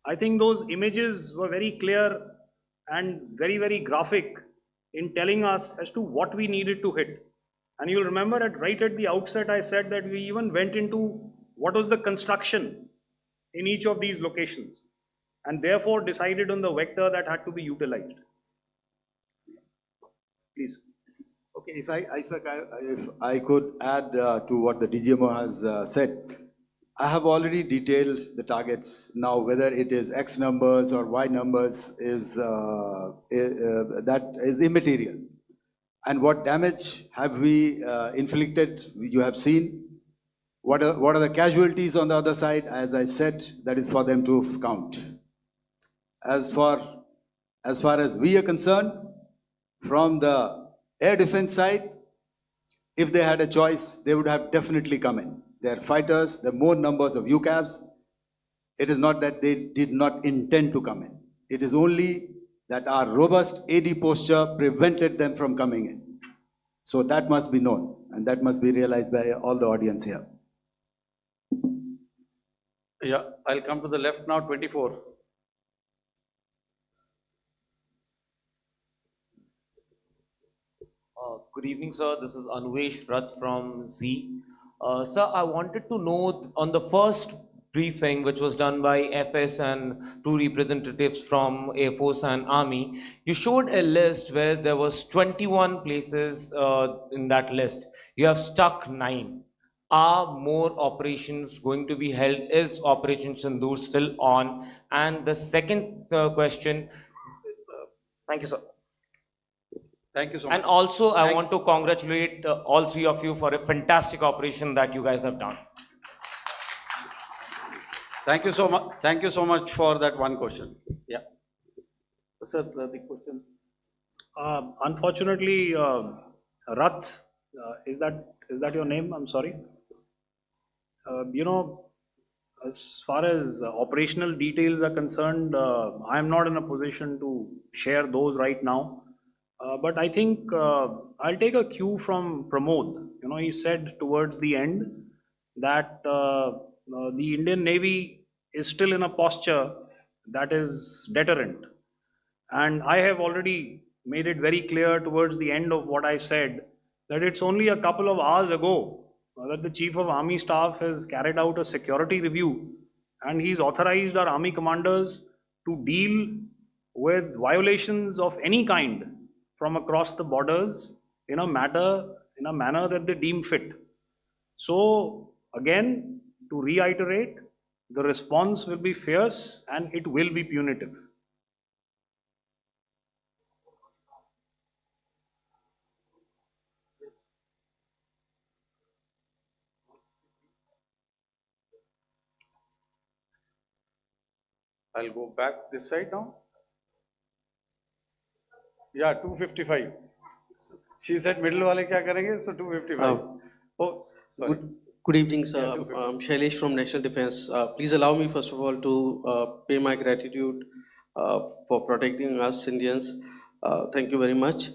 I think those images were very clear and very, very graphic in telling us as to what we needed to hit. And you'll remember that right at the outset, I said that we even went into what was the construction in each of these locations, and therefore decided on the vector that had to be utilized. Please. Okay, if I could add to what the DGMO has said, I have already detailed the targets. Now, whether it is X numbers or Y numbers is that is immaterial. And what damage have we inflicted? You have seen. What are the casualties on the other side? As I said, that is for them to count. As far as we are concerned, from the air defense side, if they had a choice, they would have definitely come in. They are fighters, there are more numbers of UCAVs. It is not that they did not intend to come in. It is only that our robust AD posture prevented them from coming in. So that must be known, and that must be realized by all the audience here. Yeah, I'll come to the left now, 24. Good evening, sir. This is Anvesh Rath from Z. Sir, I wanted to know on the first briefing, which was done by FS and two representatives from Air Force and Army, you showed a list where there was 21 places in that list. You have stuck 9. Are more operations going to be held? Is Operation Sindoor still on? And the second question, thank you, sir. Thank you so much. And also, I want to congratulate all three of you for a fantastic operation that you guys have done. Thank you so much. Thank you so much for that one question. Yeah. Sir, the question. Unfortunately, Rath, is that your name? I'm sorry. As far as operational details are concerned, I am not in a position to share those right now. But I think I'll take a cue from Pramod. He said towards the end that the Indian Navy is still in a posture that is deterrent. And I have already made it very clear towards the end of what I said that it's only a couple of hours ago that the Chief of Army Staff has carried out a security review, and he's authorized our Army commanders to deal with violations of any kind from across the borders in a manner that they deem fit. So again, to reiterate, the response will be fierce and it will be punitive. I'll go back this side now. Yeah, 255. She said middle wale kya karenge, so 255. Oh, sorry. Good evening, sir. I'm Shailesh from National Defense. Please allow me, first of all, to pay my gratitude for protecting us Indians. Thank you very much.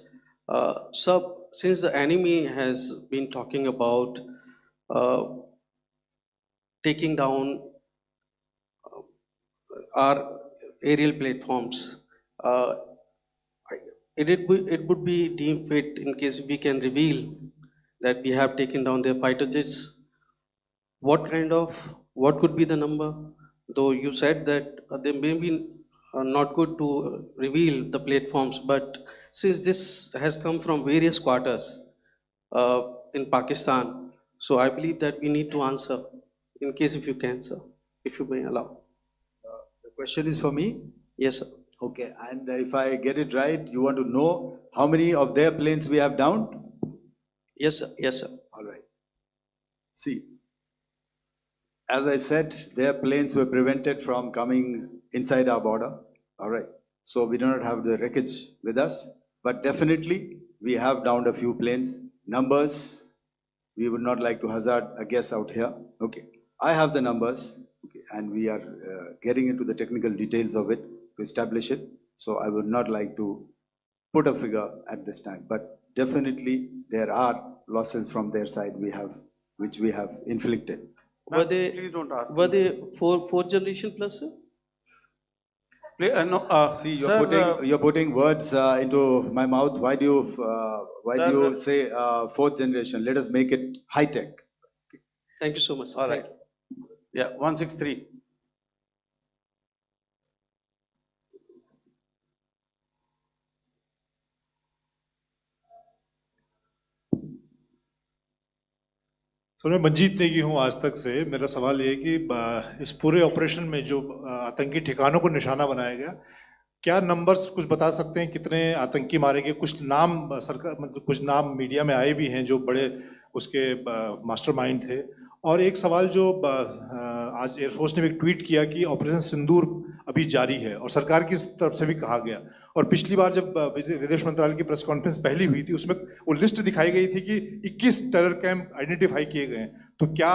Sir, since the enemy has been talking about taking down our aerial platforms, it would be deemed fit in case we can reveal that we have taken down their fighter jets. What could be the number? Though you said that they may be not good to reveal the platforms, but since this has come from various quarters in Pakistan, so I believe that we need to answer, in case if you can, sir, if you may allow. The question is for me? Yes, sir. Okay, and if I get it right, you want to know how many of their planes we have downed? Yes, sir. Yes, sir. All right. See, as I said, their planes were prevented from coming inside our border. All right. So we do not have the wreckage with us, but definitely we have downed a few planes. Numbers, we would not like to hazard a guess out here. Okay. I have the numbers, okay, and we are getting into the technical details of it to establish it. So I would not like to put a figure at this time, but definitely there are losses from their side which we have inflicted. Were they, Please don't ask. were they fourth generation plus, sir? No, See, sir, you're putting words into my mouth. Why do you Sir, say fourth generation? Let us make it high tech. Thank you so much, sir. all Thank right. you. Yeah, 163. Sir मैं मंजीत नेगी हूँ आज तक से। मेरा सवाल ये है कि इस पूरे ऑपरेशन में जो आतंकी ठिकानों को निशाना बनाया गया, क्या नंबर्स कुछ बता सकते हैं कितने आतंकी मारे गए? कुछ नाम सरकार मतलब कुछ नाम मीडिया में आए भी हैं जो बड़े उसके मास्टरमाइंड थे। और एक सवाल जो आज एयरफोर्स ने भी ट्वीट किया कि ऑपरेशन सिंदूर अभी जारी है और सरकार की तरफ से भी कहा गया, और पिछली बार जब विदेश मंत्रालय की प्रेस कॉन्फ्रेंस पहली हुई थी उसमें वो लिस्ट दिखाई गई थी कि 21 टेरर कैंप आइडेंटिफाई किए गए हैं। तो क्या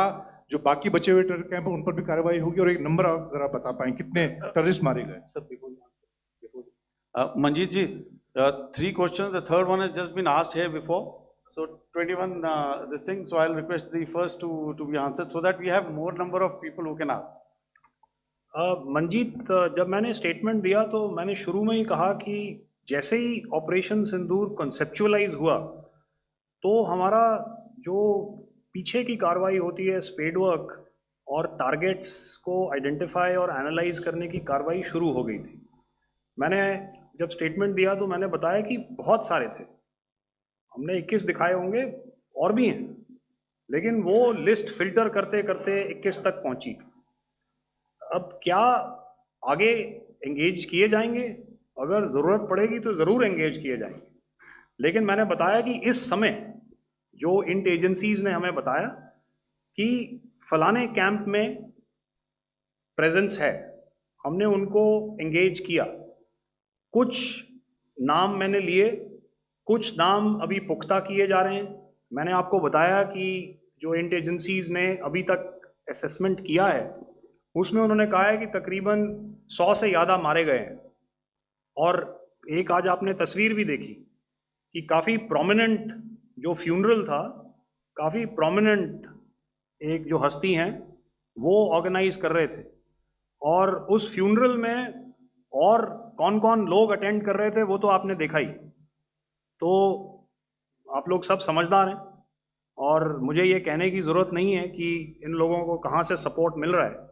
जो बाकी बचे हुए टेरर कैंप उन पर भी कार्रवाई होगी? और एक नंबर अगर आप बता पाएं कितने टेररिस्ट मारे गए? Manjeet ji, 3 questions. The third one has just been asked here before. So 21 this thing. So I'll request the first to be answered so that we have more number of people who can ask. Manjeet, जब मैंने statement दिया तो मैंने शुरू में ही कहा कि जैसे ही ऑपरेशन सिंदूर कॉन्सेप्चुअलाइज हुआ तो हमारा जो पीछे की कार्रवाई होती है स्पेड वर्क और टारगेट्स को आइडेंटिफाई और एनालाइज करने की कार्रवाई शुरू हो गई थी। मैंने जब स्टेटमेंट दिया तो मैंने बताया कि बहुत सारे थे, हमने 21 दिखाए होंगे और भी हैं, लेकिन वो लिस्ट फिल्टर करते करते 21 तक पहुंची। अब क्या आगे एंगेज किए जाएंगे? अगर ज़रूरत पड़ेगी तो ज़रूर एंगेज किए जाएंगे, लेकिन मैंने बताया कि इस समय जो इंट एजेंसीज ने हमें बताया कि फलाने कैंप में प्रेजेंस है, हमने उनको एंगेज किया। कुछ नाम मैंने लिए, कुछ नाम अभी पुख्ता किए जा रहे हैं। मैंने आपको बताया कि जो इंट एजेंसीज ने अभी तक असेसमेंट किया है उसमें उन्होंने कहा है कि तकरीबन 100 से ज़्यादा मारे गए हैं। और एक आज आपने तस्वीर भी देखी कि काफ़ी प्रोमिनेंट जो फ्यूनरल था, काफ़ी प्रोमिनेंट एक जो हस्ती हैं वो ऑर्गेनाइज कर रहे थे, और उस फ्यूनरल में और कौन कौन लोग अटेंड कर रहे थे वो तो आपने देखा ही। तो आप लोग सब समझदार हैं और मुझे ये कहने की ज़रूरत नहीं है कि इन लोगों को कहाँ से सपोर्ट मिल रहा है।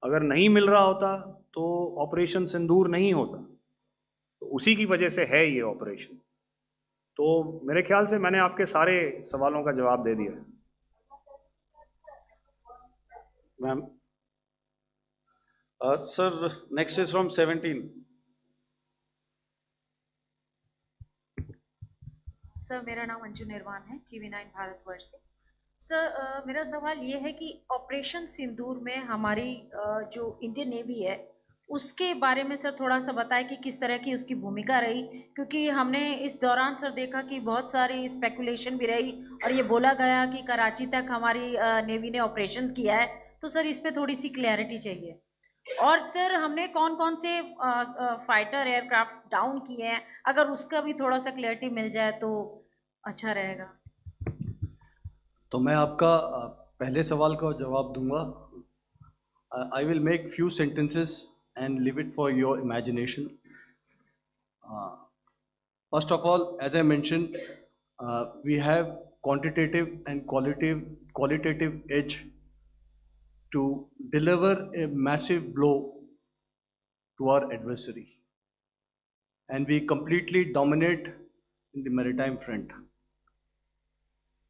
अगर नहीं मिल रहा होता तो ऑपरेशन सिंदूर नहीं होता, तो उसी की वजह से है ये ऑपरेशन। तो मेरे ख्याल से मैंने आपके सारे सवालों का जवाब दे दिया है। Ma'am. Sir, next is from 17. Sir, मेरा नाम अंजू निर्वाण है, TV9 भारतवर्ष से। सर, मेरा सवाल ये है कि ऑपरेशन सिंदूर में हमारी जो इंडियन नेवी है उसके बारे में सर थोड़ा सा बताएं कि किस तरह की उसकी भूमिका रही, क्योंकि हमने इस दौरान सर देखा कि बहुत सारी स्पेकुलेशन भी रही और ये बोला गया कि कराची तक हमारी नेवी ने ऑपरेशन किया है। तो सर इस पे थोड़ी सी क्लैरिटी चाहिए। और सर हमने कौन कौन से फाइटर एयरक्राफ्ट डाउन किए हैं, अगर उसका भी थोड़ा सा क्लैरिटी मिल जाए तो अच्छा रहेगा। तो मैं आपका पहले सवाल का जवाब दूंगा। I will make few sentences and leave it for your imagination. First of all, as I mentioned, we have quantitative and qualitative edge to deliver a massive blow to our adversary. and we completely dominate in the maritime front.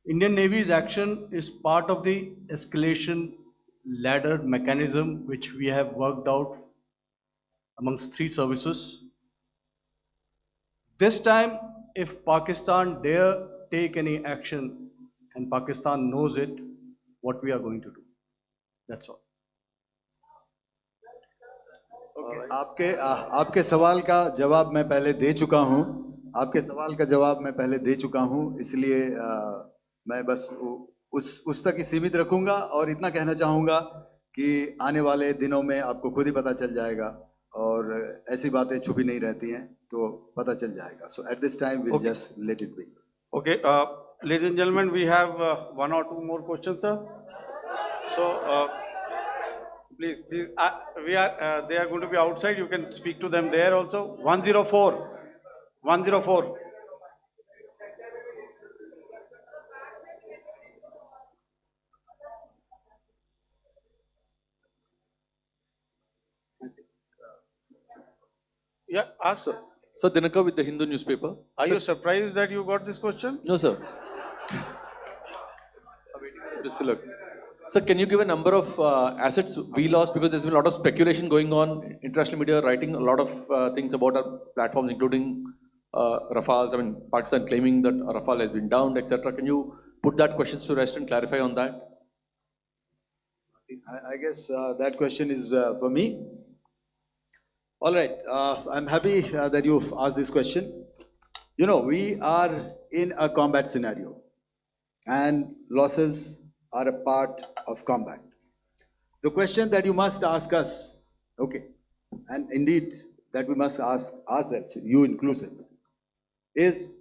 Indian Navy's action is part of the escalation ladder mechanism which we have worked out amongst three services. This time, if Pakistan dare take any action, and Pakistan knows it, what we are going to do. That's all. आपके सवाल का जवाब मैं पहले दे चुका हूं। आपके सवाल का जवाब मैं पहले दे चुका हूं, इसलिए मैं बस उस तक ही सीमित रखूंगा और इतना कहना चाहूंगा कि आने वाले दिनों में आपको खुद ही पता चल जाएगा और ऐसी बातें छुपी नहीं रहती हैं, तो पता चल जाएगा. So at this time we'll just let it be. Okay, ladies and gentlemen, we have one or two more questions, sir. So please, they are going to be outside. You can speak to them there also. 104, 104. Yeah, ask. Sir, Dinakar with the Hindu newspaper. Are you surprised that you got this question? No, sir. Just look. Sir, can you give a number of assets we lost, because there's been a lot of speculation going on, international media writing a lot of things about our platforms, including Rafales. I mean, Pakistan claiming that Rafale has been downed, etc. Can you put that question to rest and clarify on that? I guess that question is for me. All right, I'm happy that you've asked this question. You know, we are in a combat scenario, and losses are a part of combat. The question that you must ask us, okay, and indeed that we must ask ourselves, you inclusive, is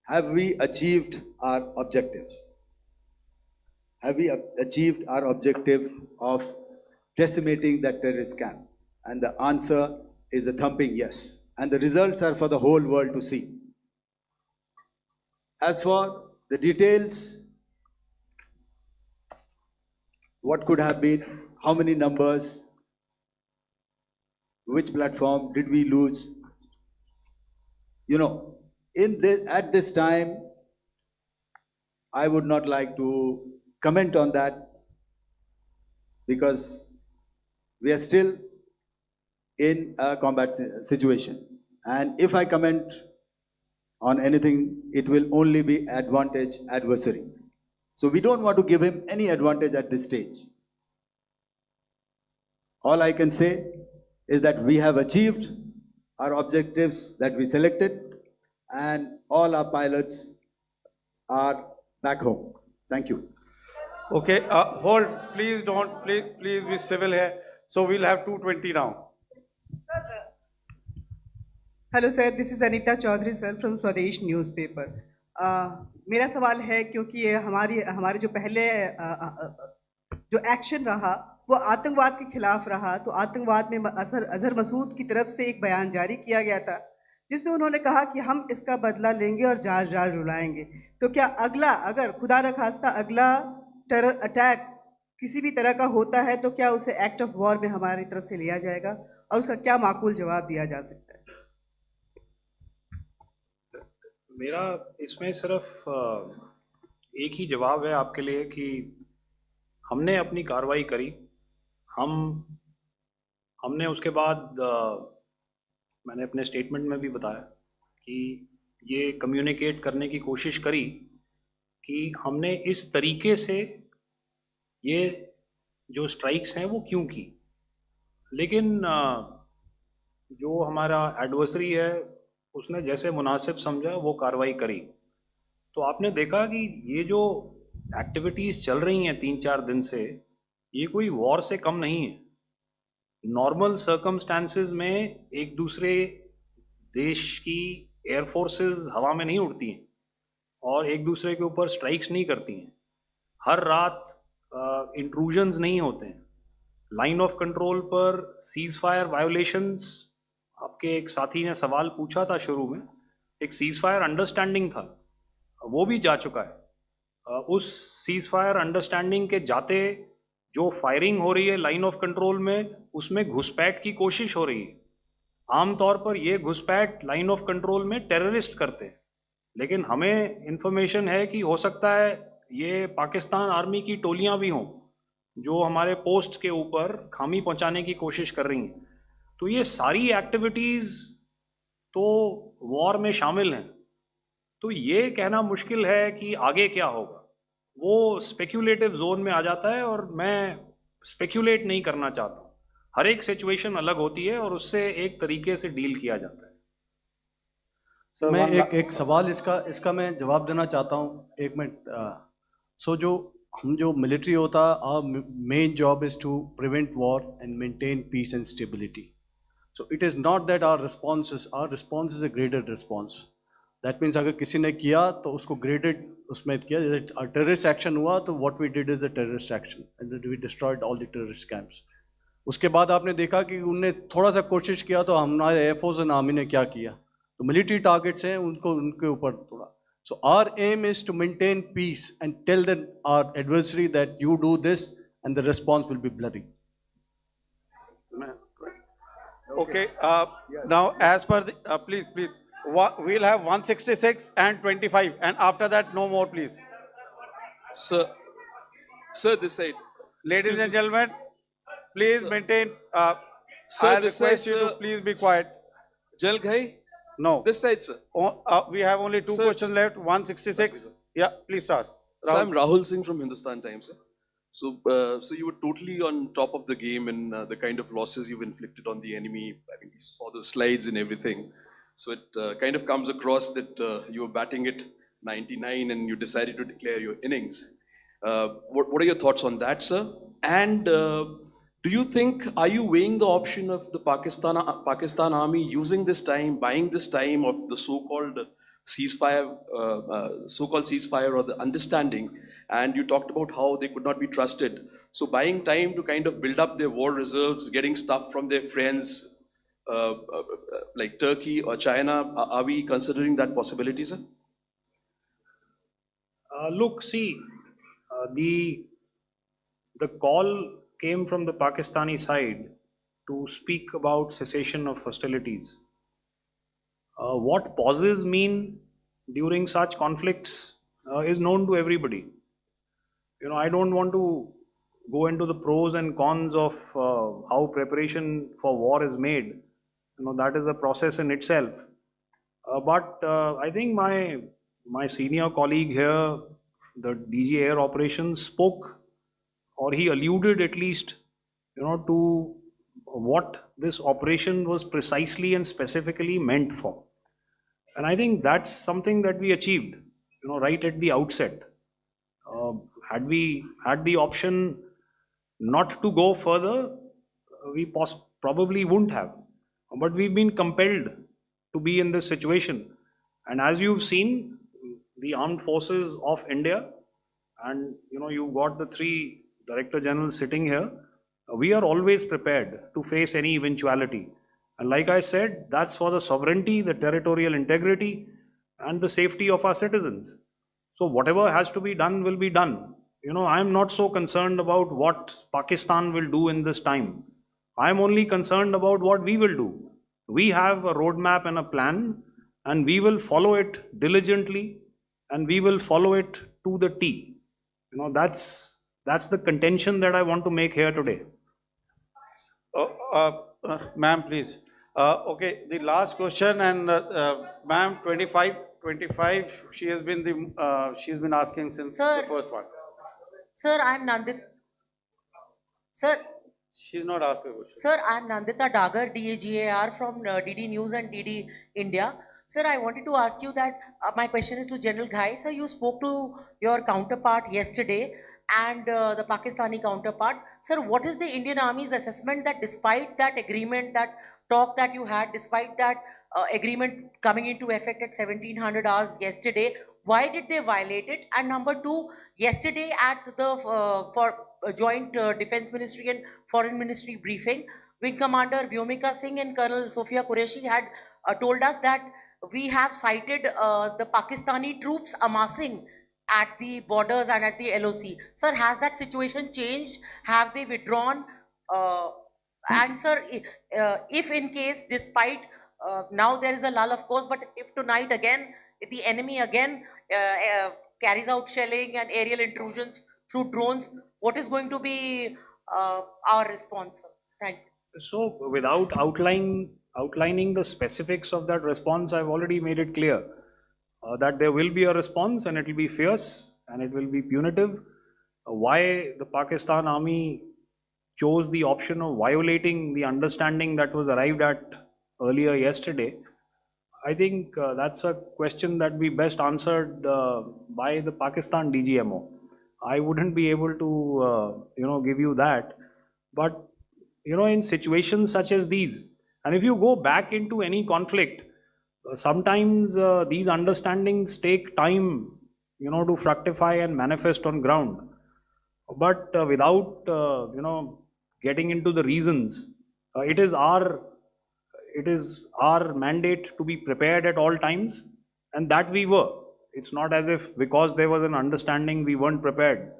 have we achieved our objectives? Have we achieved our objective of decimating that terrorist camp? And the answer is a thumping yes. And the results are for the whole world to see. As for the details, what could have been, how many numbers, which platform did we lose? You know, at this time, I would not like to comment on that, because we are still in a combat situation. And if I comment on anything, it will only be advantage adversary. So we don't want to give him any advantage at this stage. All I can say is that we have achieved our objectives that we selected, and all our pilots are back home. Thank you. Okay, hold, please don't, please be civil here. So we'll have 220 now. Hello sir, this is Anita Chaudhary sir from Swadesh newspaper. मेरा सवाल है, क्योंकि ये हमारे जो पहले जो action रहा वो आतंकवाद के खिलाफ रहा, तो आतंकवाद में अजहर मसूद की तरफ से एक बयान जारी किया गया था जिसमें उन्होंने कहा कि हम इसका बदला लेंगे और जार जार रुलाएंगे. तो क्या अगला, अगर खुदा न खास्ता अगला टेरर अटैक किसी भी तरह का होता है, तो क्या उसे एक्ट ऑफ वॉर में हमारी तरफ से लिया जाएगा और उसका क्या माकूल जवाब दिया जा सकता है? मेरा इसमें सिर्फ एक ही जवाब है आपके लिए कि हमने अपनी कार्रवाई करी. हमने उसके बाद मैंने अपने स्टेटमेंट में भी बताया कि ये कम्युनिकेट करने की कोशिश करी कि हमने इस तरीके से ये जो स्ट्राइक्स हैं वो क्यों की. लेकिन जो हमारा एडवर्सरी है उसने जैसे मुनासिब समझा वो कार्रवाई करी. तो आपने देखा कि ये जो एक्टिविटीज़ चल रही हैं 3-4 दिन से, ये कोई वॉर से कम नहीं है. नॉर्मल सर्कमस्टांसेस में एक दूसरे देश की एयरफोर्सेस हवा में नहीं उड़ती हैं और एक दूसरे के ऊपर स्ट्राइक्स नहीं करती हैं. हर रात इंट्रूजन्स नहीं होते हैं. लाइन ऑफ कंट्रोल पर सीज फायर वायोलेशंस, आपके एक साथी ने सवाल पूछा था शुरू में, एक सीज फायर अंडरस्टैंडिंग था, वो भी जा चुका है. उस सीज फायर अंडरस्टैंडिंग के जाते जो फायरिंग हो रही है लाइन ऑफ कंट्रोल में, उसमें घुसपैठ की कोशिश हो रही है. आमतौर पर ये घुसपैठ लाइन ऑफ कंट्रोल में टेररिस्ट करते हैं, लेकिन हमें इंफॉर्मेशन है कि हो सकता है ये पाकिस्तान आर्मी की टोलियां भी हों जो हमारे पोस्ट के ऊपर खामी पहुंचाने की कोशिश कर रही हैं। तो ये सारी एक्टिविटीज तो वॉर में शामिल हैं। तो ये कहना मुश्किल है कि आगे क्या होगा, वो स्पेक्यूलेटिव जोन में आ जाता है और मैं स्पेक्यूलेट नहीं करना चाहता हूँ। हर एक सिचुएशन अलग होती है और उससे एक तरीके से डील किया जाता है। मैं एक सवाल इसका मैं जवाब देना चाहता हूँ, एक मिनट। सो जो मिलिट्री होता है, our main job is to prevent war and maintain peace and stability. So it is not that our response is a graded response. That means अगर किसी ने किया तो उसको graded उसमें किया, जैसे terrorist action हुआ तो what we did is a terrorist action and we destroyed all the terrorist camps. उसके बाद आपने देखा कि उनने थोड़ा सा कोशिश किया तो हमारे एयरफोर्स और आर्मी ने क्या किया, तो मिलिट्री टारगेट्स हैं उनके ऊपर थोड़ा। So our aim is to maintain peace and tell our adversary that you do this and the response will be bloody. Okay, now as per the, please, we'll have 166 and 25 and after that no more please. Sir, this side. Ladies and gentlemen, please maintain, Sir, I'll this request side, you to sir. please be quiet. Jal Ghai? No. This side, sir. We have only two Sir, questions left, 166. Yeah, please start. So I'm Rahul Singh from Hindustan Times, sir. So you were totally on top of the game in the kind of losses you've inflicted on the enemy. I mean, we saw the slides and everything. So it kind of comes across that you were batting it 99 and you decided to declare your innings. What are your thoughts on that, sir? And do you think, are you weighing the option of the Pakistan army using this time, buying this time of the so-called ceasefire or the understanding? And you talked about how they could not be trusted. So buying time to kind of build up their war reserves, getting stuff from their friends like Turkey or China, are we considering that possibility, sir? Look, see, the call came from the Pakistani side to speak about cessation of hostilities. What pauses mean during such conflicts is known to everybody. You know, I don't want to go into the pros and cons of how preparation for war is made. You know, that is a process in itself. But I think my senior colleague here, the DG Air Operations, spoke, or he alluded at least, you know, to what this operation was precisely and specifically meant for. And I think that's something that we achieved, you know, right at the outset. Had we had the option not to go further, we probably wouldn't have. But we've been compelled to be in this situation. And as you've seen, the armed forces of India, and you know, you've got the three Director Generals sitting here, we are always prepared to face any eventuality. And like I said, that's for the sovereignty, the territorial integrity, and the safety of our citizens. So whatever has to be done will be done. You know, I'm not so concerned about what Pakistan will do in this time. I'm only concerned about what we will do. We have a roadmap and a plan, and we will follow it diligently, and we will follow it to the T. You know, that's the contention that I want to make here today. Ma'am, please. Okay, the last question, and ma'am, 25, she has been asking since the first one. Sir, I'm Nandita. Sir. She's not asking a question. Sir, I'm Nandita Dagar, DAGAR from DD News and DD India. Sir, I wanted to ask you that my question is to General Ghai. Sir, you spoke to your counterpart yesterday and the Pakistani counterpart. Sir, what is the Indian Army's assessment that despite that agreement, that talk that you had, despite that agreement coming into effect at 1700 hours yesterday, why did they violate it? And number two, yesterday at the Joint Defense Ministry and Foreign Ministry briefing, Wing Commander Vyomika Singh and Colonel Sophia Qureshi had told us that we have cited the Pakistani troops amassing at the borders and at the LOC. Sir, has that situation changed? Have they withdrawn? And sir, if in case, despite now there is a lull, of course, but if tonight again the enemy again carries out shelling and aerial intrusions through drones, what is going to be our response, sir? Thank you. So without outlining the specifics of that response, I've already made it clear that there will be a response and it will be fierce and it will be punitive. Why the Pakistan army chose the option of violating the understanding that was arrived at earlier yesterday, I think that's a question that we best answered by the Pakistan DGMO. I wouldn't be able to give you that. But in situations such as these, and if you go back into any conflict, sometimes these understandings take time to fructify and manifest on ground. But without getting into the reasons, it is our mandate to be prepared at all times, and that we were. It's not as if because there was an understanding we weren't prepared.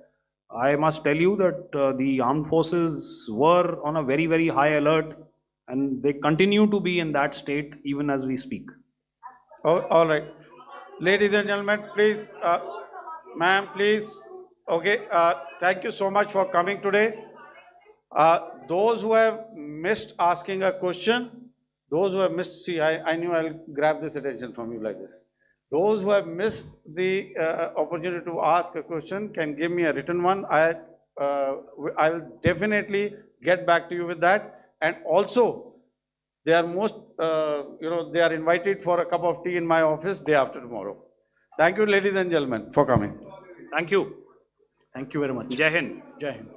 I must tell you that the armed forces were on a very, very high alert, and they continue to be in that state even as we speak. Oh, all right. Ladies and gentlemen, please, ma'am, please. Okay, thank you so much for coming today. Those who have missed asking a question, those who have missed, see, I knew I'll grab this attention from you like this. Those who have missed the opportunity to ask a question can give me a written one. I will definitely get back to you with that. And also, they are they are invited for a cup of tea in my office day after tomorrow. Thank you, ladies and gentlemen, for coming. Thank you. Thank you very much. Jai Hind. Jai Hind.